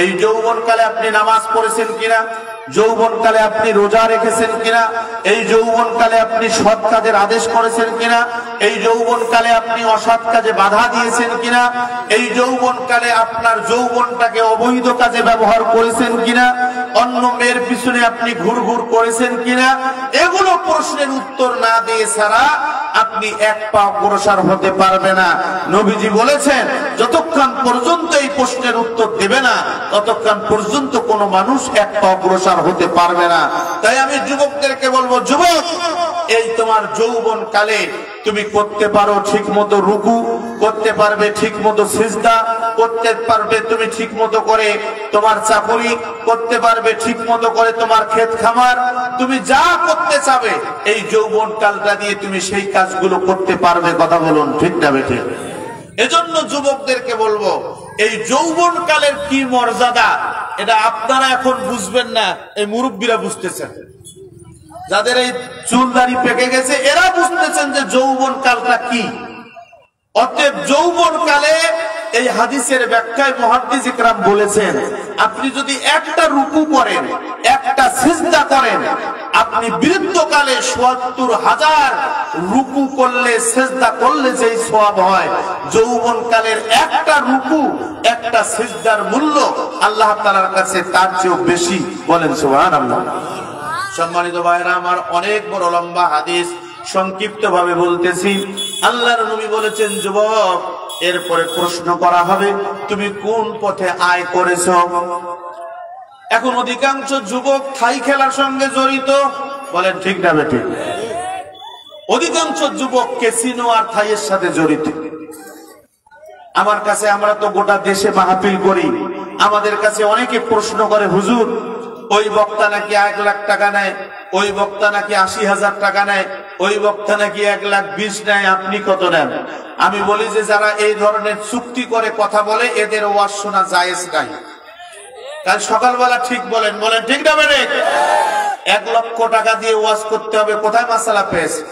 এই যৌবনকালে আপনি নামাজ পড়েছেন কিনা? যৌবনকালে আপনি রোজা রেখেছেন কিনা? এই যৌবনকালে আপনি সৎ কাজের আদেশ করেছেন কিনা? এই যৌবনকালে আপনি অসৎ কাজে বাধা দিয়েছেন কিনা? এই যৌবনকালে আপনার যৌবনটাকে অবৈধ কাজে ব্যবহার করেছেন কিনা? অন্য মেয়ের পিছনে আপনি ঘুরঘুর করেছেন কিনা? এগুলো প্রশ্নের উত্তর না দিয়ে ছাড়া আপনি 1 পা অগ্রসর হতে পারবে না। নবীজি বলেছেন, যতক্ষণ পর্যন্ত এই প্রশ্নের উত্তর দেবে না, ততক্ষণ পর্যন্ত কোনো মানুষ 1 পা অগ্রসর হতে পারবে না। তাই আমি যুবকদেরকে বলবো, যুবক, এই তোমার যৌবন কালে তুমি করতে পারো ঠিক মতো রুকু, করতে পারবে ঠিক মতো সিজদা, করতে পারবে তুমি ঠিক মতো করে তোমার চাকরি, করতে পারবে ঠিক মতো করে তোমার ক্ষেত খামার, তুমি যা করতে চাবে এই যৌবন কালটা দিয়ে তুমি সেই কাজগুলো করতে পারবে। কথা বলুন, ঠিক না বেঠিক? এজন্য যুবকদেরকে বলবো, এই যৌবন কালের কি মর্যাদা এটা আপনারা এখন বুঝবেন না, এই মুরব্বীরা বুঝতেছেন। যাদের এই চুল দাড়ি পেকে গেছে এরা বুঝতেছেন যে যৌবন কালটা কি। অতএব যৌবন কালে এই হাদিসের ব্যাখ্যায় মুহাদ্দিস ইকরাম বলেছেন, আপনি যদি একটা রুকু করেন, একটা সিজদা করেন, আপনি বৃদ্ধকালে ৭০,০০০ রুকু করলে, সিজদা করলে যেই সওয়াব হয়, যৌবন কালের একটা রুকু, একটা সিজদার মূল্য আল্লাহ তাআলার কাছে তার চেয়েও বেশি। বলেন সুবহানাল্লাহ। সম্মানিত ভাইরা আমার, অনেক বড় লম্বা হাদিস, সংক্ষিপ্ত ভাবে বলতেছি। আল্লাহর নবী বলেছেন, যুবক, এরপরে প্রশ্ন করা হবে তুমি কোন পথে আয় করেছো। এখন অধিকাংশ যুবক থাই খেলার সঙ্গে জড়িত। বলেন ঠিক না বেঠিক? অধিকাংশ যুবক ক্যাসিনো আর থাইয়ের সাথে জড়িত। আমার কাছে, আমরা তো গোটা দেশে মাহফিল করি, আমাদের কাছে অনেকে প্রশ্ন করে, হুজুর, ওই বক্তা নাকি 1 লাখ টাকা নেয়, ওই বক্তা নাকি 80,000 টাকা নেয়, ওই বক্তা নাকি 1,20,000 নেয়, আপনি কত নেন? আমি বলি যে যারা এই ধরনের চুক্তি করে কথা বলে এদের ওয়াজ শোনা জায়েজ নাই। কাল সকালবেলা ঠিক বলেন, বলেন ঠিক না বেঠিক? 1 লক্ষ টাকা দিয়ে ওয়াজ করতে হবে, কোথায় মাসালা পেয়েছে?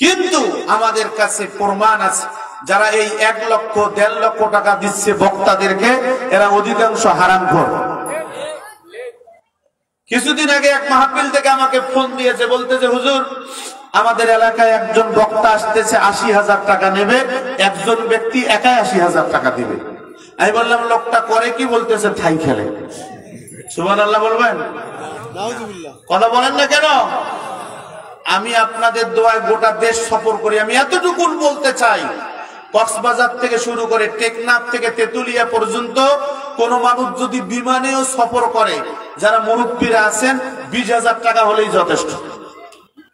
কিন্তু আমাদের কাছে প্রমাণ আছে, যারা এই 1 লক্ষ 1.5 লক্ষ টাকা দিচ্ছে বক্তাদেরকে, এরা অধিকাংশ হারামখোর। কিছুদিন আগে এক মাহফিল থেকে আমাকে ফোন দিয়েছে, বলতেছে, হুজুর, আমাদের এলাকায় একজন বক্তা আসতেছে, 80,000 টাকা নেবে, একজন ব্যক্তি একাই 80,000 টাকা দিবে। আমি বললাম, লোকটা করে কি? বলতেছে থাই খেলে। সুবহানাল্লাহ বলবেন? কথা বলেন না কেন? আমি আপনাদের দোয়ায় গোটা দেশ সফর করি। আমি এতটুকু বলতে চাই, কক্সবাজার থেকে শুরু করে টেকনাফ থেকে তেতুলিয়া পর্যন্ত কোন মানুষ যদি বিমানেও সফর করে, যারা মুরব্বীরা আছেন, 20,000 টাকা হলেই যথেষ্ট।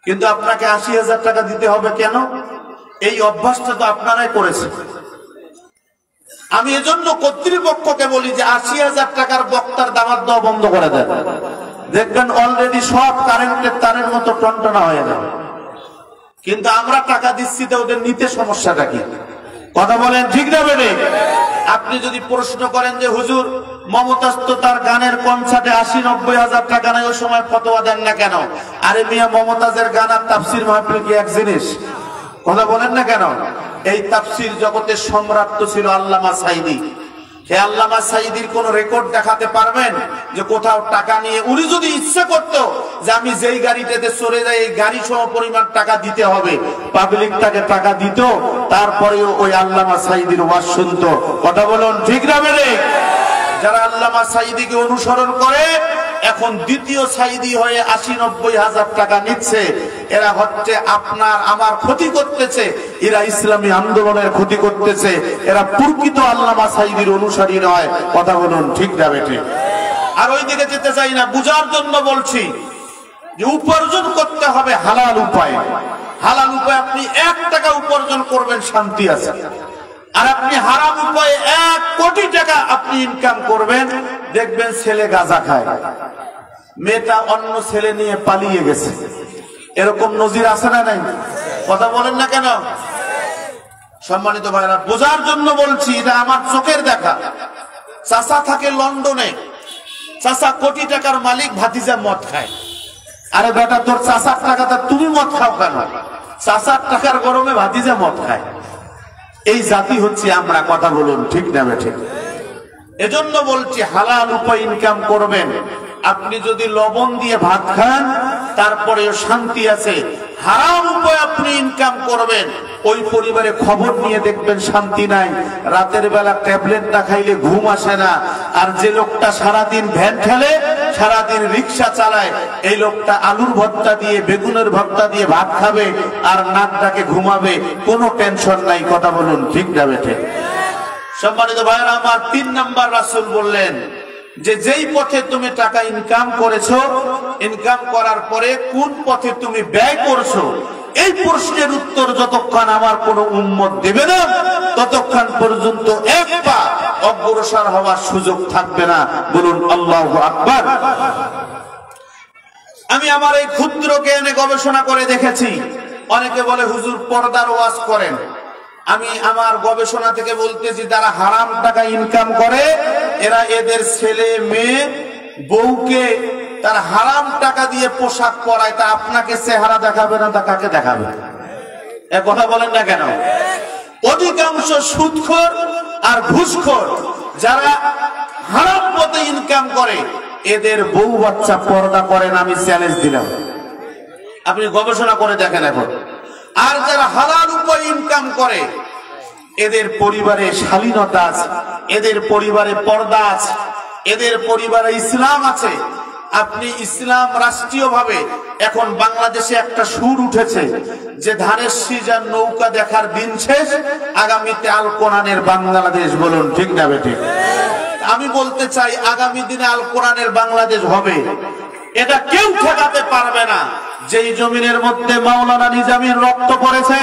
কিন্তু আপনাকে ৮০,০০০ টাকা দিতে হবে কেন? এই অভ্যাসটা তো আপনারাই করেছে। আমি এজন্য কর্তৃপক্ষকে বলি যে ৮০,০০০ টাকার বক্তার দাওয়াত দেওয়া বন্ধ করে দেন। দেখবেন অলরেডি সব কারেন্টের তারের মতো টনটনা হয়ে যাবে। কিন্তু আমরা টাকা দিচ্ছি তো ওদের নিতে সমস্যাটা কি? কথা বলেন ঠিক না বেড়ে? আপনি যদি প্রশ্ন করেন যে হুজুর মমতাজ তো তার গানের কনসার্টে ৮০-৯০,০০০ টাকা নেয়, ওই সময় ফতোয়া দেন না কেন? আরে মিয়া, মমতাজের গান আর তাফসির মাহফিল কি এক জিনিস? কথা বলেন না কেন? এই তাফসির জগতের সম্রাট তো ছিল আল্লামা সাঈদী। হে আল্লামা সাঈদীর কোন রেকর্ড দেখাতে পারবেন যে কোথাও টাকা নিয়ে? উনি যদি ইচ্ছা করতো যে আমি যেই গাড়িটাতে চড়ে যাই এই গাড়ি সম পরিমাণ টাকা দিতে হবে, পাবলিক তাকে টাকা দিত, তারপরেও ওই আল্লামা সাঈদীর ওয়াজ শুনতো। কথা বলুন ঠিক না বেরে? যারা আল্লামা সাঈদীকে অনুসরণ করে এখন দ্বিতীয় সাঈদী হয়ে ৮০-৯০,০০০ টাকা নিচ্ছে, এরা হচ্ছে আপনার আমার ক্ষতি করতেছে, এরা ইসলামী আন্দোলনের ক্ষতি করতেছে, এরা প্রকৃত আল্লামা সাঈদীর অনুসারী নয়। কথা বলুন ঠিক না বেঠে? আর ওই দিকে যেতে চাই না, বুঝার জন্য বলছি যে উপার্জন করতে হবে হালাল উপায়ে। হালাল উপায়ে আপনি ১ টাকা উপার্জন করবেন, শান্তি আছে। আর আপনি হারাম উপায়ে ১ কোটি টাকা আপনি ইনকাম করবেন, দেখবেন ছেলে গাঁজা খায়, মেয়েটা অন্য ছেলে নিয়ে পালিয়ে গেছে। এরকম নজির আছে না নাই? কথা বলেন না কেন? সম্মানিত ভাইরা, বোঝার জন্য বলছি, এটা আমার চোখের দেখা। চাচা থাকে লন্ডনে, চাচা কোটি টাকার মালিক, ভাতিজা মদ খায়। আরে বেটা, তোর চাচার টাকাতে তুমি মদ খাও কেন? চাচার টাকার গরমে ভাতিজা মদ খায়। এই জাতি হচ্ছে আমরা। কথা বলুন ঠিক না বেঠে? এজন্য বলছি হালাল উপায় ইনকাম করবেন। আপনি যদি লবণ দিয়ে ভাত খান তারপরেও শান্তি আছে। হারাম উপায় আপনি ইনকাম করবেন, ওই পরিবারে খবর নিয়ে দেখবেন শান্তি নাই। রাতের বেলা ট্যাবলেট না খাইলে ঘুম আসে না। আর যে লোকটা সারাদিন ভ্যান ঠেলে, সারাদিন রিক্সা চালায়, এই লোকটা আলুর ভর্তা দিয়ে বেগুনের ভর্তা দিয়ে ভাত খাবে আর নাক ডাকে ঘুমাবে, কোনো টেনশন নাই। কথা বলুন ঠিক না বেঠে? সম্মানিত ভাইরা আমার, ৩ নাম্বার রাসূল বললেন যে যেই পথে তুমি টাকা ইনকাম করেছো, ইনকাম করার পরে কোন পথে তুমি ব্যয় করছো, এই প্রশ্নের উত্তর যতক্ষণ আমার কোন উম্মত দেবে না, ততক্ষণ পর্যন্ত এক পা অগ্রসর হওয়ার সুযোগ থাকবে না। বলুন আল্লাহু আকবার। আমি আমার এই ক্ষুদ্র জ্ঞানে গবেষণা করে দেখেছি, অনেকে বলে হুজুর পর্দার ওয়াজ করেন। আমি আমার গবেষণা থেকে বলতেছি, যারা হারাম টাকা ইনকাম করে এরা এদের ছেলে মেয়ে বউকে তার হারাম টাকা দিয়ে পোশাক পরায়। তা আপনাকে চেহারা দেখাবে না, তা কাকে দেখাবে? এ কথা বলেন না কেন? অধিকাংশ সুদখোর আর ঘুষখোর যারা হারাম পথে ইনকাম করে, এদের বউ বাচ্চা পর্দা করেন। আমি চ্যালেঞ্জ দিলাম, আপনি গবেষণা করে দেখেন এখন। আর যারা হালাল উপায়ে ইনকাম করে, এদের পরিবারে শালীনতা আছে, এদের পরিবারে পর্দা আছে, এদের পরিবারে ইসলাম আছে। আপনি ইসলাম রাষ্ট্রীয়ভাবে এখন বাংলাদেশে একটা সুর উঠেছে যে ধানের সিজার নৌকা দেখার দিন শেষ, আগামীতে আল কোরআনের বাংলাদেশ। বলুন ঠিক না বেঠিক? আমি বলতে চাই, আগামী দিনে আল কোরআনের বাংলাদেশ হবে, এটা কেউ ঠেকাতে পারবে না। যেই জমিনের মধ্যে মাওলানা নিজামীর রক্ত পড়েছে,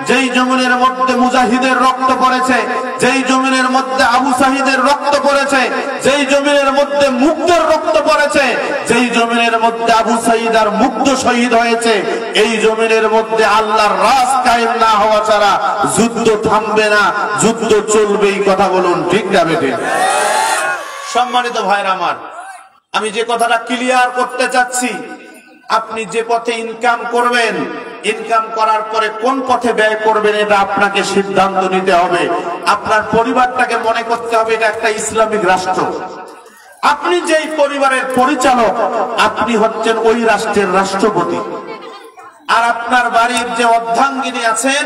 যেই জমিনের মধ্যে মুজাহিদের রক্ত পড়েছে, যেই জমিনের মধ্যে আবু সাহিদের রক্ত পড়েছে, যেই জমিনের মধ্যে মুগ্ধের রক্ত পড়েছে, যেই জমিনের মধ্যে আবু সাহিদ আর মুগ্ধ শহীদ হয়েছে, এই জমিনের মধ্যে আল্লাহর রাজ কায়েম না হওয়া ছাড়া যুদ্ধ থামবে না, যুদ্ধ চলবেই। কথা বলুন ঠিক না বেঠিক? সম্মানিত ভাইরা আমার, আমি যে কথাটা ক্লিয়ার করতে চাচ্ছি, আপনি যে পথে ইনকাম করবেন, ইনকাম করার পরে কোন পথে ব্যয় করবেন, এটা আপনাকে সিদ্ধান্ত নিতে হবে। আপনার পরিবারটাকে মনে করতে হবে এটা একটা ইসলামিক রাষ্ট্র। আপনি যেই পরিবারের পরিচালক, আপনি হচ্ছেন ওই রাষ্ট্রের রাষ্ট্রপতি। আর আপনার বাড়ির যে অর্ধাঙ্গিনী আছেন,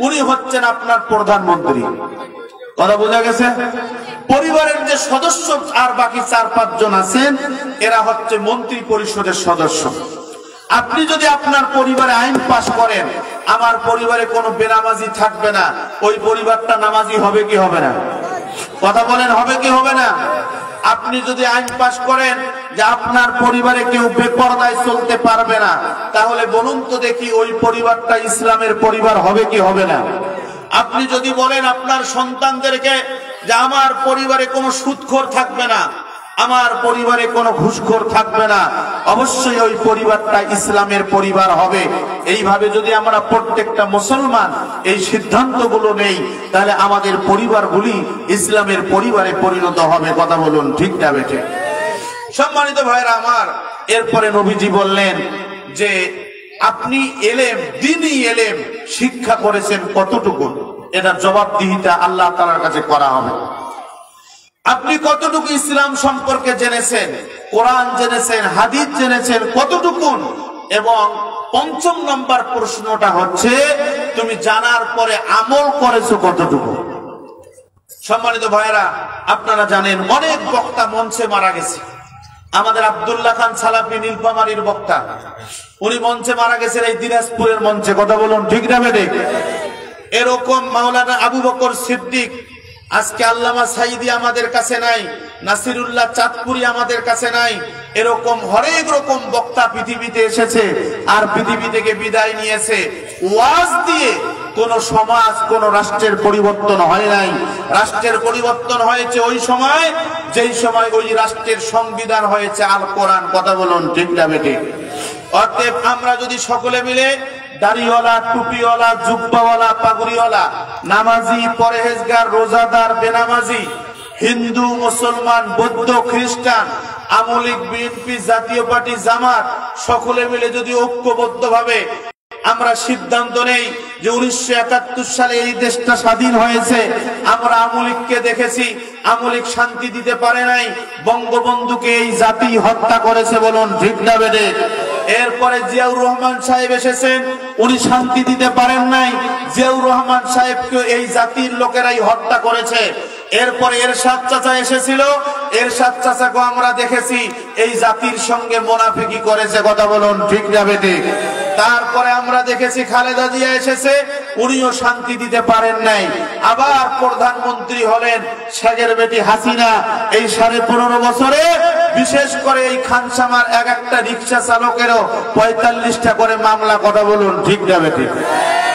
উনি হচ্ছেন আপনার প্রধানমন্ত্রী। কথা বোঝা গেছে? পরিবারের যে সদস্য আর বাকি ৪-৫ জন আছেন, এরা হচ্ছে মন্ত্রী পরিষদের সদস্য। আপনি যদি আপনার পরিবারে আইন পাস করেন, আমার পরিবারে কোনো বেনামাজি থাকবে না, ওই পরিবারটা নামাজি হবে কি হবে না? কথা বলেন হবে কি হবে না? আপনি যদি আইন পাস করেন যে আপনার পরিবারে কেউ বেপরদায় চলতে পারবে না, তাহলে বলুন তো দেখি ওই পরিবারটা ইসলামের পরিবার হবে কি হবে না? আপনি যদি বলেন আপনার সন্তানদেরকে যে আমার পরিবারে কোনো সুদখোর থাকবে না, আমার পরিবারে কোনো ঘুষখোর থাকবে না, অবশ্যই ওই পরিবারটা ইসলামের পরিবার হবে। এইভাবে যদি আমরা প্রত্যেকটা মুসলমান এই সিদ্ধান্তগুলো নেই, তাহলে আমাদের পরিবারগুলি ইসলামের পরিবারে পরিণত হবে। কথা বলুন ঠিক না বেঠে? সম্মানিত ভাইরা আমার, এরপরে নবীজি বললেন যে আপনি এলেম, দ্বীনি এলেম শিক্ষা করেছেন কতটুকু, এটার জবাবদিহিতা আল্লাহ তাআলার কাছে করা হবে। আপনি কতটুকু ইসলাম সম্পর্কে জেনেছেন, কোরআন জেনেছেন, হাদিস জেনেছেন কতটুকু? এবং ৫ম নম্বর প্রশ্নটা হচ্ছে তুমি জানার পরে আমল করেছো কতটুকু? সম্মানিত ভাইরা, আপনারা জানেন অনেক বক্তা মঞ্চে মারা গেছে। আমাদের আব্দুল্লাহ খান সালাফি নীলফামারীর বক্তা, উনি মঞ্চে মারা গেছেন এই দিনাজপুরের মঞ্চে। কথা বলুন ঠিক না বেঠিক? এরকম মাওলানা আবু বকর সিদ্দিক, আজকে আল্লামা সাইদি আমাদের কাছে নাই, নাসিরুল্লাহ চাঁদপুরি আমাদের কাছে নাই, এরকম হরেক রকম বক্তা পৃথিবীতে এসেছে আর পৃথিবী থেকে বিদায় নিয়েছে। ওয়াজ দিয়ে কোন সমাজ, কোন রাষ্ট্রের পরিবর্তন হয় নাই। রাষ্ট্রের পরিবর্তন হয়েছে ওই সময় যেই সময় ওই রাষ্ট্রের সংবিধান হয়েছে আল কোরআন। কথা বলুন ঠিক না বেঠিক? অতএব আমরা যদি সকলে মিলে দাড়িওয়ালা, টুপিওয়ালা, জুব্বাওয়ালা, পাগড়িওয়ালা, নামাজি, পরহেজগার, রোজাদার, বেনামাজি, হিন্দু, মুসলমান, বৌদ্ধ, খ্রিস্টান, আওয়ামী লীগ, বিএনপি, জাতীয় পার্টি, জামাত, সকলে মিলে যদি ঐক্যবদ্ধভাবে আমরা সিদ্ধান্ত নেই যে 1971 সালে এই দেশটা স্বাধীন হয়েছে, আমরা আওয়ামী লীগকে দেখেছি, আওয়ামী লীগ শান্তি দিতে পারে নাই, বঙ্গবন্ধুকে এই জাতি হত্যা করেছে। বলুন ঠিক না বেঠিক? এরপরে জিয়াউর রহমান সাহেব এসেছেন, উনি শান্তি দিতে পারেন নাই, জিয়াউর রহমান সাহেবকে এই জাতির লোকেরাই হত্যা করেছে। এরপরে এরশাদ চাচা এসেছিল, এরশাদ চাচাকে আমরা দেখেছি এই জাতির সঙ্গে মুনাফিকি করেছে। কথা বলুন ঠিক না বেঠিক? তারপরে আমরা দেখেছি খালেদা জিয়া এসেছে, উনিও শান্তি দিতে পারেন নাই। আবার প্রধানমন্ত্রী হলেন শেখের বেটি হাসিনা। এই 15.5 বছরে বিশেষ করে এই খানসামার এক একটা রিক্সা চালকেরও 45টা করে মামলা। কথা বলুন ঠিক না বেঠিক?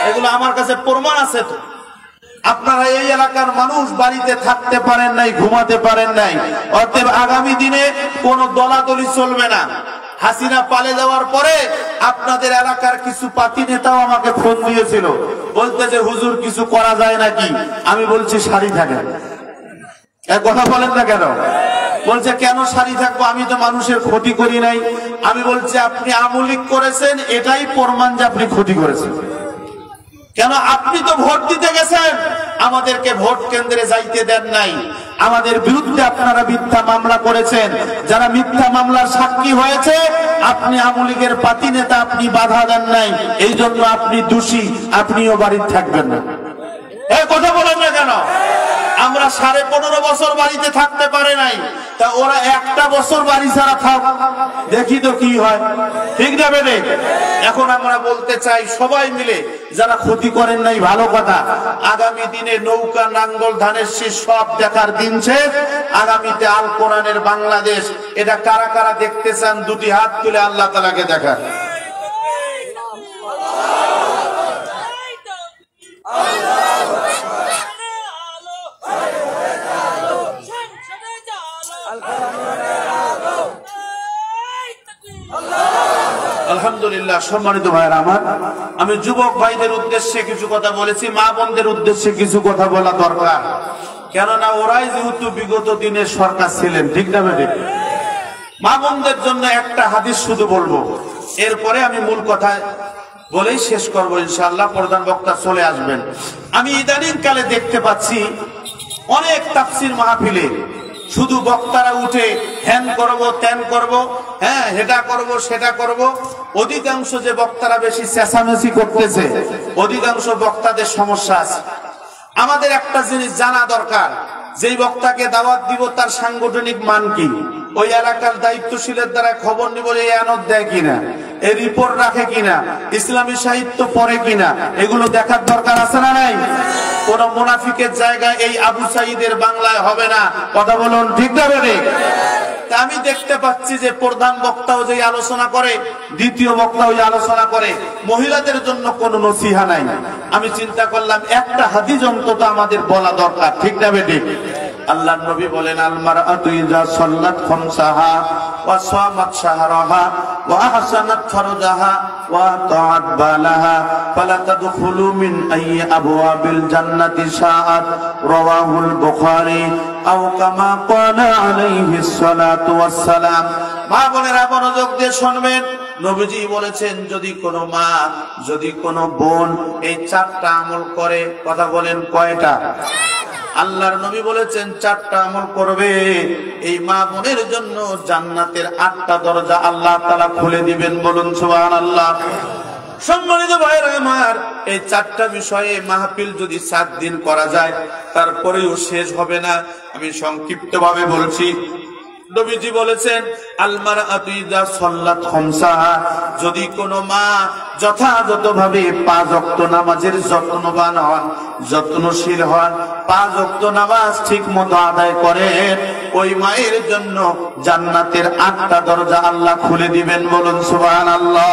এগুলো আমার কাছে প্রমাণ আছে। তো আপনারা এই এলাকার মানুষ বাড়িতে থাকতে পারেন নাই, ঘুমাতে পারেন নাই। অতএব আগামী দিনে কোন দলাদলি চলবে না। হাসিনা পালে যাওয়ার পরে আপনাদের এলাকার কিছু পাতি নেতাও আমাকে ফোন দিয়েছিল, বলতে যে হুজুর কিছু করা যায় নাকি? আমি বলছি সারি থাকেন। কথা বলেন না কেন? বলছে কেন সারি থাকবো, আমি তো মানুষের ক্ষতি করি নাই। আমি বলছি আপনি আওয়ামী লীগ করেছেন, এটাই প্রমাণ যে আপনি ক্ষতি করেছেন। কেন? আপনি তো ভোট দিতে গেছেন, আমাদেরকে ভোট কেন্দ্রে যাইতে দেন নাই। আমাদের বিরুদ্ধে আপনারা মিথ্যা মামলা করেছেন। যারা মিথ্যা মামলার সাক্ষী হয়েছে, আপনি আওয়ামী লীগের পাতি নেতা, আপনি বাধা দেন নাই, এই জন্য আপনি দোষী, আপনিও বাড়িতে থাকবেন না। এই কথা বলেন না কেন? আমরা 15.5 বছর বাড়িতে থাকতে পারে নাই, তা ওরা একটা বছর বাড়ি ছাড়া থাক, দেখি তো কি হয়। ঠিক না বেঠে? এখন আমরা বলতে চাই সবাই মিলে, যারা ক্ষতি করেন নাই ভালো কথা, আগামী দিনে নৌকা, নাঙ্গল, ধানের শীষ সব দেখার দিন শেষ। আগামীতে আল কোরআনের বাংলাদেশ, এটা কারা কারা দেখতে চান? দুটি হাত তুলে আল্লাহ তাআলাকে দেখান। আলহামদুলিল্লাহ। সম্মানিত ভাইরা আমার, আমি যুবক ভাইদের উদ্দেশ্যে কিছু কথা বলেছি, মা বোনদের উদ্দেশ্যে কিছু কথা বলা দরকার। কেননা ওরাই যেহেতু বিগত দিনের সরকার ছিলেন। ঠিক না বেঠিক? মা বোনদের জন্য একটা হাদিস শুধু বলবো, এরপরে আমি মূল কথা বলেই শেষ করবো ইনশাআল্লাহ। প্রধান বক্তা চলে আসবেন। আমি ইদানিং কালে দেখতে পাচ্ছি অনেক তাফসীর মাহফিলে শুধু বক্তারা উঠে হ্যান করব, ত্যান করব, হ্যাঁ এটা করব, সেটা করব। অধিকাংশ যে বক্তারা বেশি চেঁচামেচি করতেছে, অধিকাংশ বক্তাদের সমস্যা আছে। আমাদের একটা জিনিস জানা দরকার, যেই বক্তাকে দাওয়াত দিব তার সাংগঠনিক মান কি। ওই এলাকার দায়িত্বশীলের দ্বারা খবর নিব এই আনত দেয় কিনা, এই রিপোর্ট রাখে কিনা, ইসলামী সাহিত্য পড়ে কিনা, এগুলো দেখার দরকার আছে না নাই? কোন মুনাফিকের জায়গায় এই আবু সাঈদের বাংলায় হবে না। কথা বলুন ঠিক না বেঠিক? আমি দেখতে পাচ্ছি যে প্রধান বক্তাও যে আলোচনা করে, দ্বিতীয় বক্তাও যে আলোচনা করে, মহিলাদের জন্য কোনো নসিহা নাই। আমি চিন্তা করলাম একটা হাদিস অন্তত আমাদের বলা দরকার, ঠিক না বেঠিক? আল্লাহর নবী বলেন, আল মারআতু ইযা সাল্লাত খামসাহা ওয়া সামাত শাহরাহা ওয়া আহসানাত ফারজাহা ওয়া তাআত বালাহা ফালা তাদখুলু মিন আইয়ি আবওয়াবিল জান্নাতি শাআত। রাওয়াহুল বুখারী আও কামা ক্বালা আলাইহিস সালাতু ওয়াস সালাম। মা বোনেরা মনোযোগ দিয়ে শুনবেন, নবীজি বলেছেন যদি কোনো মা, যদি কোনো বোন এই চারটা আমল করে, কথা বলেন কয়টা? আল্লাহর নবী বলেছেন চারটা আমল করবে, এই মা বোনের জন্য জান্নাতের 8টা দরজা আল্লাহ তাআলা খুলে দিবেন। বলুন সুবহানাল্লাহ। সম্মানিত ভাইরা আমার, এই চারটা বিষয়ে মাহফিল যদি 7 দিন করা যায় তারপরেও শেষ হবে না। আমি সংক্ষিপ্ত ভাবে বলছি। নবীজি বলেছেন আল মারআতু ইযা সাল্লাত খামসাহা, যদি কোনো মা যথাযথভাবে 5 ওয়াক্ত নামাজের যত্নবান হন, যত্নশীল হন, 5 ওয়াক্ত নামাজ ঠিকমতো আদায় করেন, ওই মায়ের জন্য জান্নাতের 8টা দরজা আল্লাহ খুলে দিবেন। বলুন সুবহানাল্লাহ।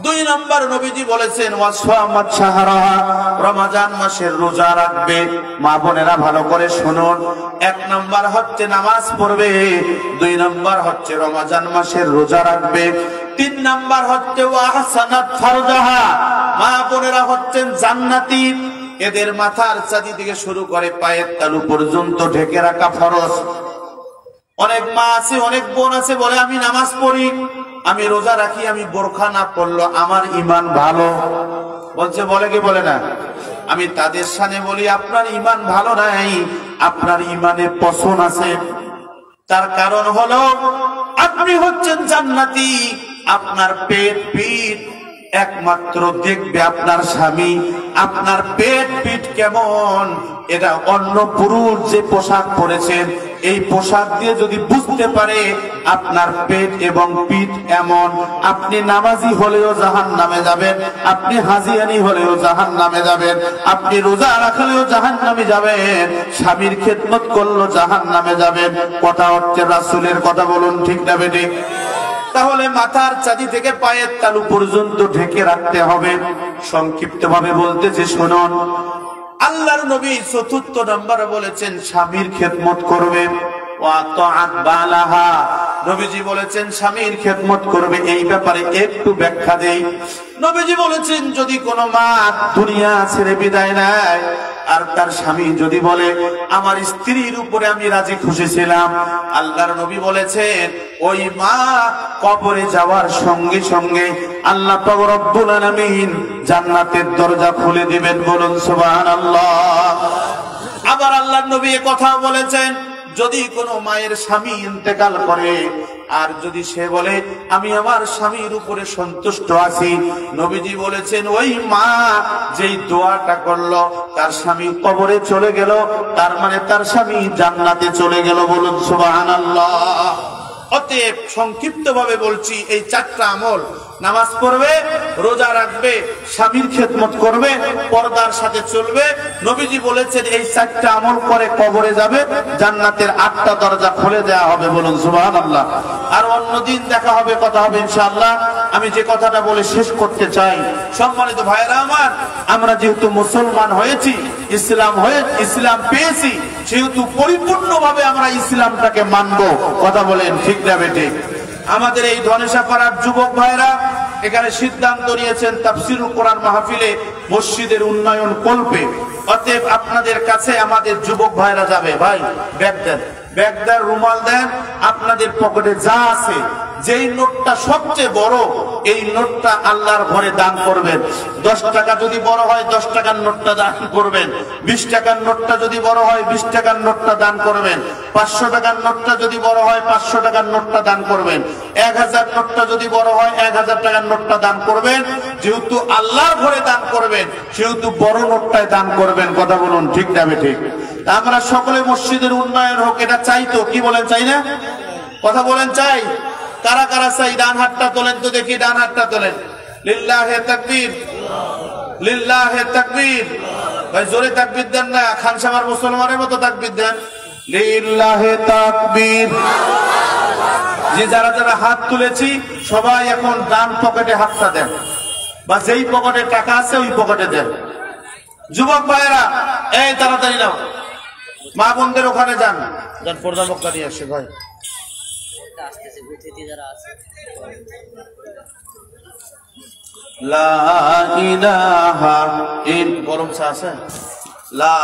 2 নম্বর নবীজি বলেছেন ওয়াসামাত শাহরাহা, রমজান মাসের রোজা রাখবে। মা বোনেরা ভালো করে শুনুন, 1 নম্বর হচ্ছে নামাজ পড়বে, 2 নম্বর হচ্ছে রমজান মাসের রোজা রাখবে, 3 নম্বর হচ্ছে ওয়া আহসানাত ফারজাহা, মা বোনেরা হচ্ছেন জান্নাতি। এদের মাথার চাঁদি থেকে শুরু করে পায়ের তালু পর্যন্ত ঢেকে রাখা ফরজ। অনেক মা আছে, অনেক বোন আছে বলে আমি নামাজ পড়ি, আমি রোজা রাখি, আমি বোরখা না পড়লো আমার ঈমান ভালো। বলছে, বলে কি বলে না? আমি তাদের সামনে বলি আপনার ঈমান ভালো নাই, আপনার ঈমানে পছন আছে। তার কারণ হলো আপনি হচ্ছেন জান্নাতি, আপনার পেট পিঠ একমাত্র দেখবে আপনার স্বামী। আপনার পেট পিঠ কেমন এটা অন্য পুরুষ যে পোশাক পরেছেন এই পোশাক দিয়ে যদি বুঝতে পারে আপনার পেট এবং পিঠ এমন, আপনি নামাজি হলেও জাহান্নামে যাবেন, আপনি হাজিয়ানি হলেও জাহান্নামে যাবেন, আপনি রোজা রাখলেও জাহান্নামে যাবেন, স্বামীর খেদমত করলেও জাহান্নামে যাবেন। কথা হচ্ছে রাসূলের কথা। বলুন ঠিক না বেঠিক? তাহলে মাথার চাঁদি থেকে পায়ের তালু পর্যন্ত ঢেকে রাখতে হবে। সংক্ষিপ্ত ভাবে বলতেছি শুনুন, আল্লাহর নবী 4র্থ নম্বরে বলেছেন স্বামীর খেদমত করবে। ওয়া তাআত বালাহা, নবীজি বলেছেন স্বামীর খেদমত করবে। এই ব্যাপারে একটু ব্যাখ্যা দেই। নবীজি বলেছেন যদি কোনো মা দুনিয়া ছেড়ে বিদায় নেয় আর তার স্বামী যদি বলে আমার স্ত্রীর উপরে আমি রাজি খুশি ছিলাম, আল্লাহর নবী বলেছেন ওই মা কবরে যাওয়ার সঙ্গে সঙ্গে আল্লাহ পাক রব্বুল আলামিন জান্নাতের দরজা খুলে দিবেন। বলুন সুবহানাল্লাহ। আবার আল্লাহর নবী এই কথা বলেছেন যদি কোনো মায়ের স্বামী ইন্তেকাল করে আর যদি সে বলে আমি আমার স্বামীর উপরে সন্তুষ্ট আছি, নবীজি বলেছেন ওই মা যেই দোয়াটা করলো তার স্বামী কবরে চলে গেল, তার মানে তার স্বামী জান্নাতে চলে গেল। বলুন সুবহানাল্লাহ। অতএব সংক্ষিপ্ত ভাবে বলছি, এই 4টা আমল, নামাজ পড়বে, রোজা রাখবে, স্বামীর খেদমত করবে, পর্দার সাথে চলবে। নবীজি বলেছেন এই 4টা আমল করে কবরে যাবে, জান্নাতের 8টা দরজা খুলে দেওয়া হবে। বলুন সুবহানাল্লাহ। আর অন্যদিন দেখা হবে, কথা হবে ইনশাআল্লাহ। আমি যে কথাটা বলে শেষ করতে চাই, সম্মানিত ভাইরা আমার, আমরা যেহেতু মুসলমান হয়েছি, ইসলাম পেয়েছি, সেহেতু পরিপূর্ণভাবে আমরা ইসলামটাকে মানবো। কথা বলেন ঠিক না বেঠিক? আমাদের এই ধনেশাপাড়ার যুবক ভাইরা এখানে সিদ্ধান্ত নিয়েছেন তাফসীরুল কোরআন মাহফিলে মসজিদের উন্নয়ন কল্পে। অতএব আপনাদের কাছে আমাদের যুবক ভাইরা যাবে, ভাই ব্যাগ দেন, ব্যাগ দেন, রুমাল দেন, আপনাদের পকেটে যা আছে যেই নোটটা সবচেয়ে বড় এই নোটটা আল্লাহর ঘরে দান করবেন। 10 টাকা যদি বড় হয় 10 টাকার নোটটা দান করবেন, 20 টাকার নোটটা যদি বড় হয় 20 টাকার নোটটা দান করবেন, 500 টাকার নোটটা যদি বড় হয় 500 টাকার নোটটা দান করবেন, 1000 নোটটা যদি বড় হয় 1000 টাকার নোটটা দান করবেন। যেহেতু আল্লাহর ঘরে দান করবেন সেহেতু বড় নোটটায় দান করবেন। কথা বলুন ঠিক না ঠিক? আমরা সকলে মসজিদের উন্নয়ন হোক এটা চাই তো, কি বলেন চাই না? কথা বলেন চাই? কারা কারা চাই? ডান হাতটা তোলেন তো দেখি, ডান হাতটা তোলেন। লিল্লাহে তাকবীর, লিল্লাহে তাকবীর। ভাই জোরে তাকবীর দেন না, খান সাহেব মুসলমানের মতো তাকবীর দেন। লিল্লাহে তাকবীর। যে যারা যারা হাত তুলেছি সবাই এখন ডান পকেটে হাতটা দেন, বা যেই পকেটে টাকা আছে ওই পকেটে দেন। যুবক ভাইয়েরা এই তাড়াতাড়ি নাও, মা বোনদের ওখানে যান, যান পর্দা মক্কা নিয়ে আসে ভাই। লা ইলাহা ইল্লাল্লাহ। গরম চা আছে? লা